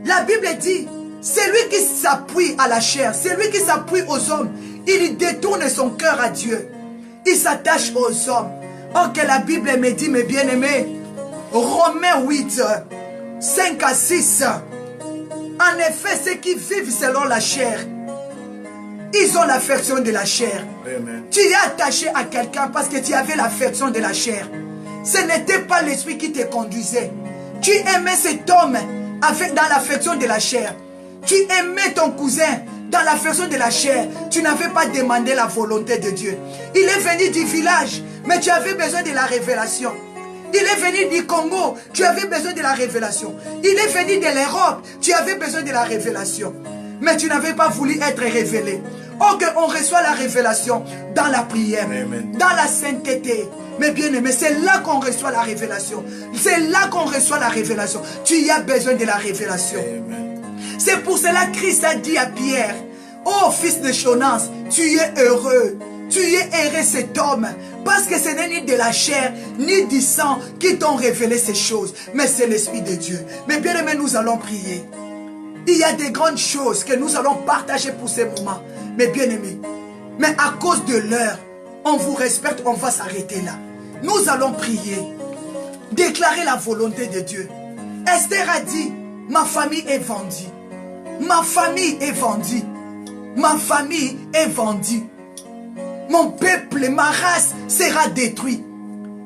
La Bible dit, c'est lui qui s'appuie à la chair, c'est lui qui s'appuie aux hommes. Il détourne son cœur à Dieu. Il s'attache aux hommes. Oh, que la Bible me dit, mes bien-aimés, Romains 8, 5 à 6. En effet, ceux qui vivent selon la chair, ils ont l'affection de la chair. Amen. Tu es attaché à quelqu'un parce que tu avais l'affection de la chair. Ce n'était pas l'esprit qui te conduisait. Tu aimais cet homme dans l'affection de la chair. Tu aimais ton cousin dans l'affection de la chair. Tu n'avais pas demandé la volonté de Dieu. Il est venu du village, mais tu avais besoin de la révélation. Il est venu du Congo, tu avais besoin de la révélation. Il est venu de l'Europe, tu avais besoin de la révélation. Mais tu n'avais pas voulu être révélé. Oh, qu'on reçoit la révélation dans la prière, Amen. Dans la sainteté. Mais bien aimé, c'est là qu'on reçoit la révélation. C'est là qu'on reçoit la révélation. Tu as besoin de la révélation. C'est pour cela que Christ a dit à Pierre, oh fils de Jonas, tu es heureux. Tu es heureux cet homme. Parce que ce n'est ni de la chair, ni du sang qui t'ont révélé ces choses. Mais c'est l'Esprit de Dieu. Mais bien aimé, nous allons prier. Il y a des grandes choses que nous allons partager pour ces moments. Mais bien aimé, mais à cause de l'heure, on vous respecte, on va s'arrêter là. Nous allons prier. Déclarer la volonté de Dieu. Esther a dit, ma famille est vendue. Ma famille est vendue. Ma famille est vendue. Mon peuple, ma race sera détruite.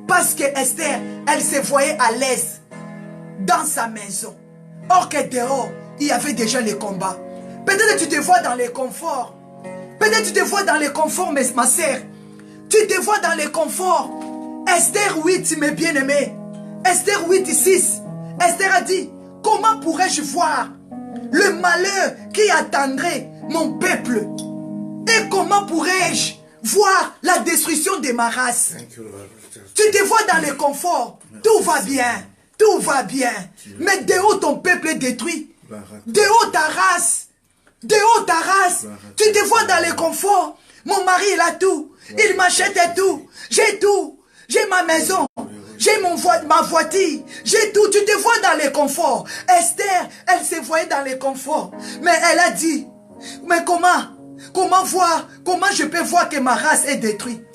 Parce que Esther, elle se voyait à l'aise dans sa maison. Or que dehors, il y avait déjà les combats. Peut-être que tu te vois dans les conforts. Peut-être que tu te vois dans les conforts, mais ma sœur. Tu te vois dans les conforts. Esther 8, mes bien-aimés. Esther 8, 6. Esther a dit, comment pourrais-je voir le malheur qui attendrait mon peuple? Et comment pourrais-je voir la destruction de ma race? Tu te vois dans les conforts. Tout va bien. Tout va bien. Mais de haut ton peuple est détruit. De haut ta race. De haut ta race. Tu te vois dans les conforts. Mon mari, il a tout. Il m'achète tout. J'ai tout. J'ai ma maison. J'ai ma voiture. J'ai tout. Tu te vois dans les conforts. Esther, elle se voyait dans les conforts. Mais elle a dit, mais comment? Comment voir? Comment je peux voir que ma race est détruite?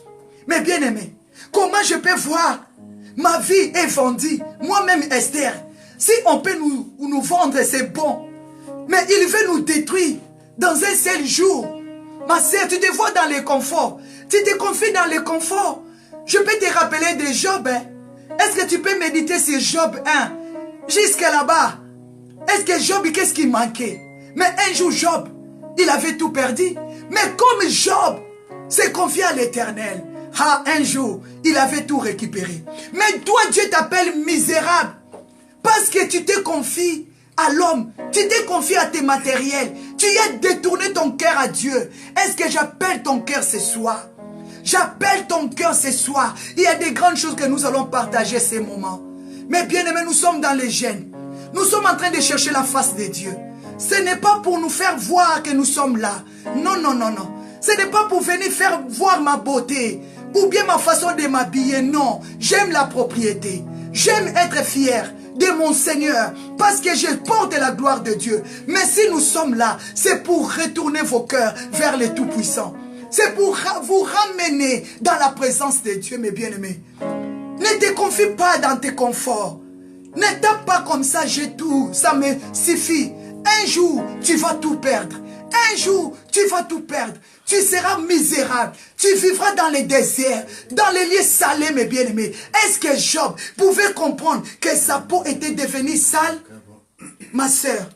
Mais bien aimé, comment je peux voir ma vie est vendue? Moi-même Esther, si on peut nous vendre, c'est bon. Mais il veut nous détruire dans un seul jour. Ma sœur, tu te vois dans les conforts. Tu te confies dans les conforts. Je peux te rappeler de Job. Hein? Est-ce que tu peux méditer sur Job 1? Jusqu'à là-bas. Est-ce que Job, qu'est-ce qui manquait? Mais un jour, Job, il avait tout perdu. Mais comme Job s'est confié à l'Éternel, un jour, il avait tout récupéré. Mais toi, Dieu t'appelle misérable. Parce que tu te confies à l'homme. Tu te confies à tes matériels. Tu as détourné ton cœur à Dieu. Est-ce que j'appelle ton cœur ce soir? J'appelle ton cœur ce soir. Il y a des grandes choses que nous allons partager ces moments. Mais bien aimés, nous sommes dans les gènes. Nous sommes en train de chercher la face de Dieu. Ce n'est pas pour nous faire voir que nous sommes là. Non, non, non, non. Ce n'est pas pour venir faire voir ma beauté ou bien ma façon de m'habiller. Non, j'aime la propriété. J'aime être fier de mon Seigneur parce que je porte la gloire de Dieu. Mais si nous sommes là, c'est pour retourner vos cœurs vers le Tout-Puissant. C'est pour vous ramener dans la présence de Dieu, mes bien-aimés. Ne te confie pas dans tes conforts. Ne tape pas comme ça, j'ai tout, ça me suffit. Un jour, tu vas tout perdre. Un jour, tu vas tout perdre. Tu seras misérable. Tu vivras dans les déserts, dans les lieux salés, mes bien-aimés. Est-ce que Job pouvait comprendre que sa peau était devenue sale? Ma sœur,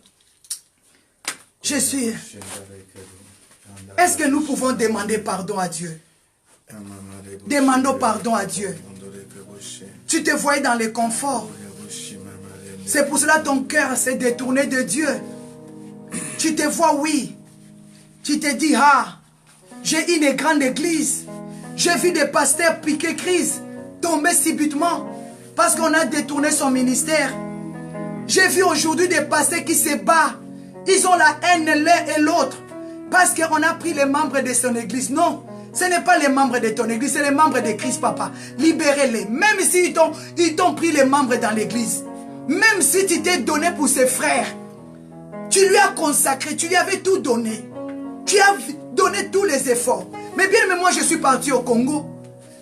je suis... Est-ce que nous pouvons demander pardon à Dieu? Demandons pardon à Dieu. Tu te voyais dans les conforts. C'est pour cela que ton cœur s'est détourné de Dieu. Tu te vois, oui. Tu te dis, j'ai une grande église. J'ai vu des pasteurs piquer crise, tomber subitement, parce qu'on a détourné son ministère. J'ai vu aujourd'hui des pasteurs qui se battent. Ils ont la haine l'un et l'autre, parce qu'on a pris les membres de son église. Non, ce n'est pas les membres de ton église, c'est les membres de Christ, papa. Libérez-les. Même s'ils t'ont pris les membres dans l'église. Même si tu t'es donné pour ses frères. Tu lui as consacré, tu lui avais tout donné. Tu as donné tous les efforts. Mais bien, mais moi je suis parti au Congo.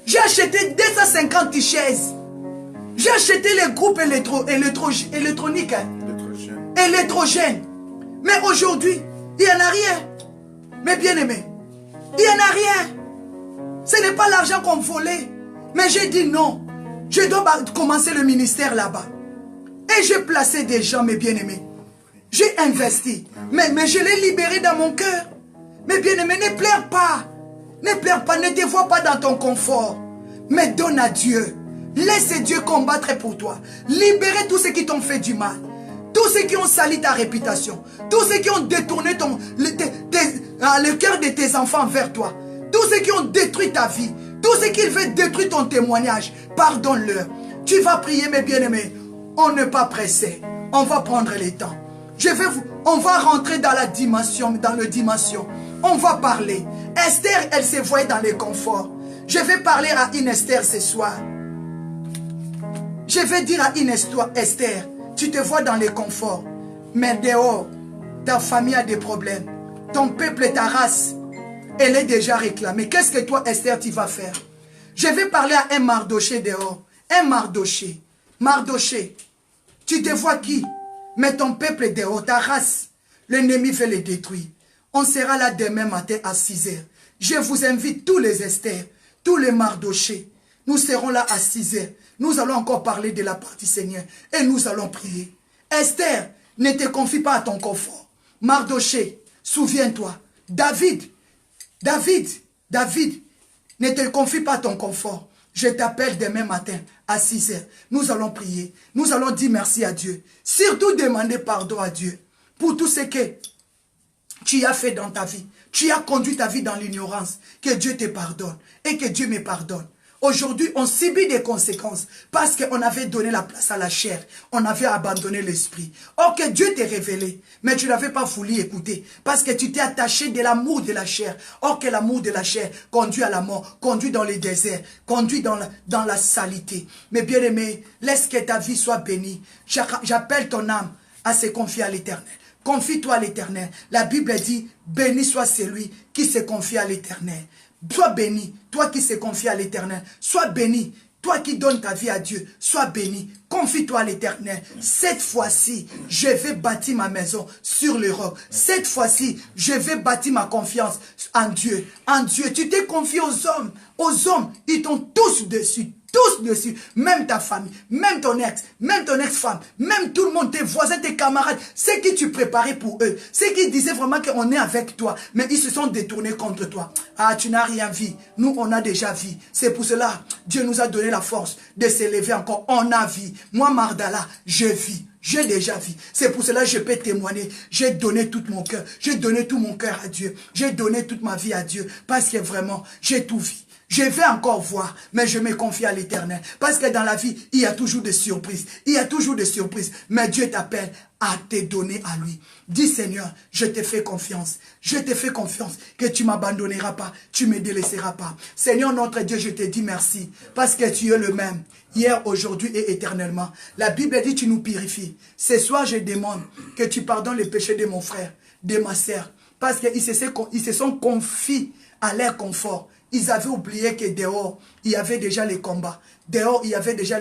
J'ai acheté 250 chaises. J'ai acheté les groupes électroniques. Électrogènes. Mais aujourd'hui, il n'y en a rien. Mais bien aimé, il n'y en a rien. Ce n'est pas l'argent qu'on volait. Mais j'ai dit non. Je dois commencer le ministère là-bas. Et j'ai placé des gens, mes bien-aimés. J'ai investi. Mais je l'ai libéré dans mon cœur. Mes bien-aimés, ne pleure pas. Ne pleure pas, ne te vois pas dans ton confort. Mais donne à Dieu. Laisse Dieu combattre pour toi. Libérez tous ceux qui t'ont fait du mal. Tous ceux qui ont sali ta réputation. Tous ceux qui ont détourné le cœur de tes enfants vers toi. Tous ceux qui ont détruit ta vie. Tous ceux qui veulent détruire ton témoignage. Pardonne-leur. Tu vas prier, mes bien-aimés. On n'est pas pressé. On va prendre le temps. On va rentrer dans la dimension, On va parler. Esther, elle se voyait dans les conforts. Je vais parler à une Esther ce soir. Je vais dire à une Esther, tu te vois dans les conforts. Mais dehors, ta famille a des problèmes. Ton peuple et ta race, elle est déjà réclamée. Qu'est-ce que toi, Esther, tu vas faire? Je vais parler à un Mardoché dehors. Un Mardoché. Mardoché, tu te vois qui? Mais ton peuple est dehors, ta race. L'ennemi veut les détruire. On sera là demain matin à 6 heures. Je vous invite tous les Esther, tous les Mardochés. Nous serons là à 6 heures. Nous allons encore parler de la partie Seigneur. Et nous allons prier. Esther, Ne te confie pas à ton confort. Mardoché, souviens-toi. David, ne te confie pas à ton confort. Je t'appelle demain matin à 6 heures. Nous allons prier. Nous allons dire merci à Dieu. Surtout demander pardon à Dieu pour tout ce que tu as fait dans ta vie. Tu as conduit ta vie dans l'ignorance. Que Dieu te pardonne et que Dieu me pardonne. Aujourd'hui, on subit des conséquences parce qu'on avait donné la place à la chair. On avait abandonné l'esprit. Or que Dieu t'ait révélé, mais tu n'avais pas voulu écouter parce que tu t'es attaché de l'amour de la chair. Or que l'amour de la chair conduit à la mort, conduit dans les déserts, conduit dans la saleté. Mais bien aimé, laisse que ta vie soit bénie. J'appelle ton âme à se confier à l'Éternel. Confie-toi à l'Éternel. La Bible dit, béni soit celui qui se confie à l'Éternel. Sois béni, toi qui se confie à l'Éternel. Sois béni, toi qui donnes ta vie à Dieu. Sois béni, confie-toi à l'Éternel. Cette fois-ci, je vais bâtir ma maison sur le roc. Cette fois-ci, je vais bâtir ma confiance en Dieu. En Dieu, tu t'es confié aux hommes. Aux hommes, ils t'ont tous dessus. Tous dessus, même ta famille, même ton ex-femme, même tout le monde, tes voisins, tes camarades, ceux qui tu préparais pour eux, ceux qui disaient vraiment qu'on est avec toi, mais ils se sont détournés contre toi. Ah, tu n'as rien vu, nous on a déjà vu. C'est pour cela, Dieu nous a donné la force de s'élever encore. On a vu. Moi, Mardala, je vis. J'ai déjà vu. C'est pour cela que je peux témoigner. J'ai donné tout mon cœur. J'ai donné tout mon cœur à Dieu. J'ai donné toute ma vie à Dieu. Parce que vraiment, j'ai tout vu. Je vais encore voir, mais je me confie à l'Éternel. Parce que dans la vie, il y a toujours des surprises. Il y a toujours des surprises. Mais Dieu t'appelle à te donner à lui. Dis Seigneur, je te fais confiance. Je te fais confiance que tu ne m'abandonneras pas. Tu ne me délaisseras pas. Seigneur notre Dieu, je te dis merci. Parce que tu es le même. Hier, aujourd'hui et éternellement. La Bible dit tu nous purifies. Ce soir, je demande que tu pardonnes les péchés de mon frère, de ma sœur. Parce qu'ils se sont confiés à leur confort. Ils avaient oublié que dehors, il y avait déjà les combats. Dehors, il y avait déjà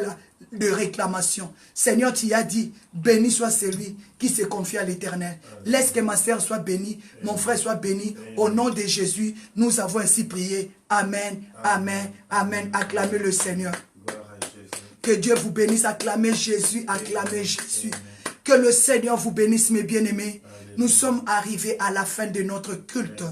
les réclamations. Seigneur, tu as dit, béni soit celui qui se confie à l'Éternel. Laisse que ma sœur soit bénie, mon frère soit béni. Au nom de Jésus, nous avons ainsi prié. Amen, amen, amen. Acclamez le Seigneur. Que Dieu vous bénisse. Acclamez Jésus, acclamez Jésus. Que le Seigneur vous bénisse, mes bien-aimés. Nous sommes arrivés à la fin de notre culte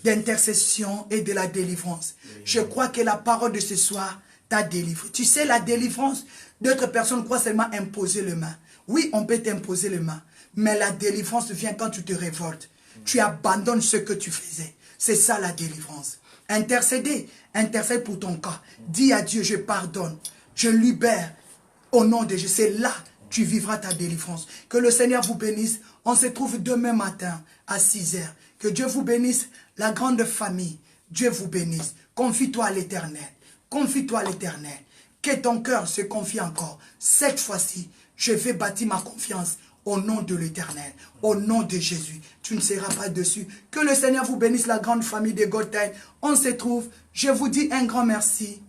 d'intercession et de la délivrance. Je crois que la parole de ce soir t'a délivré. Tu sais, la délivrance, d'autres personnes croient seulement imposer les mains. Oui, on peut t'imposer les mains, mais la délivrance vient quand tu te révoltes. Tu abandonnes ce que tu faisais. C'est ça la délivrance. Intercéder, intercède pour ton cas. Dis à Dieu, je pardonne, je libère au nom de Jésus. C'est là tu vivras ta délivrance. Que le Seigneur vous bénisse. On se trouve demain matin à 6 heures. Que Dieu vous bénisse. La grande famille, Dieu vous bénisse. Confie-toi à l'Éternel. Confie-toi à l'Éternel. Que ton cœur se confie encore. Cette fois-ci, je vais bâtir ma confiance au nom de l'Éternel. Au nom de Jésus. Tu ne seras pas dessus. Que le Seigneur vous bénisse, la grande famille de Gotham. On se trouve. Je vous dis un grand merci.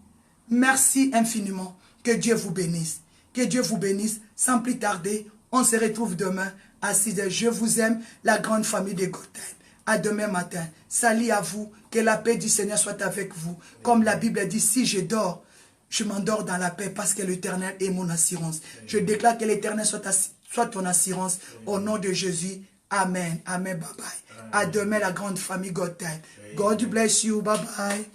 Merci infiniment. Que Dieu vous bénisse. Que Dieu vous bénisse. Sans plus tarder, on se retrouve demain à 6 heures. Je vous aime, la grande famille de Gotham. À demain matin. Salut à vous. Que la paix du Seigneur soit avec vous. Comme la Bible dit, si je dors, je m'endors dans la paix parce que l'Éternel est mon assurance. Je déclare que l'Éternel soit ton assurance. Au nom de Jésus. Amen. Amen. Bye bye. À demain, la grande famille Gotham. God bless you. Bye bye.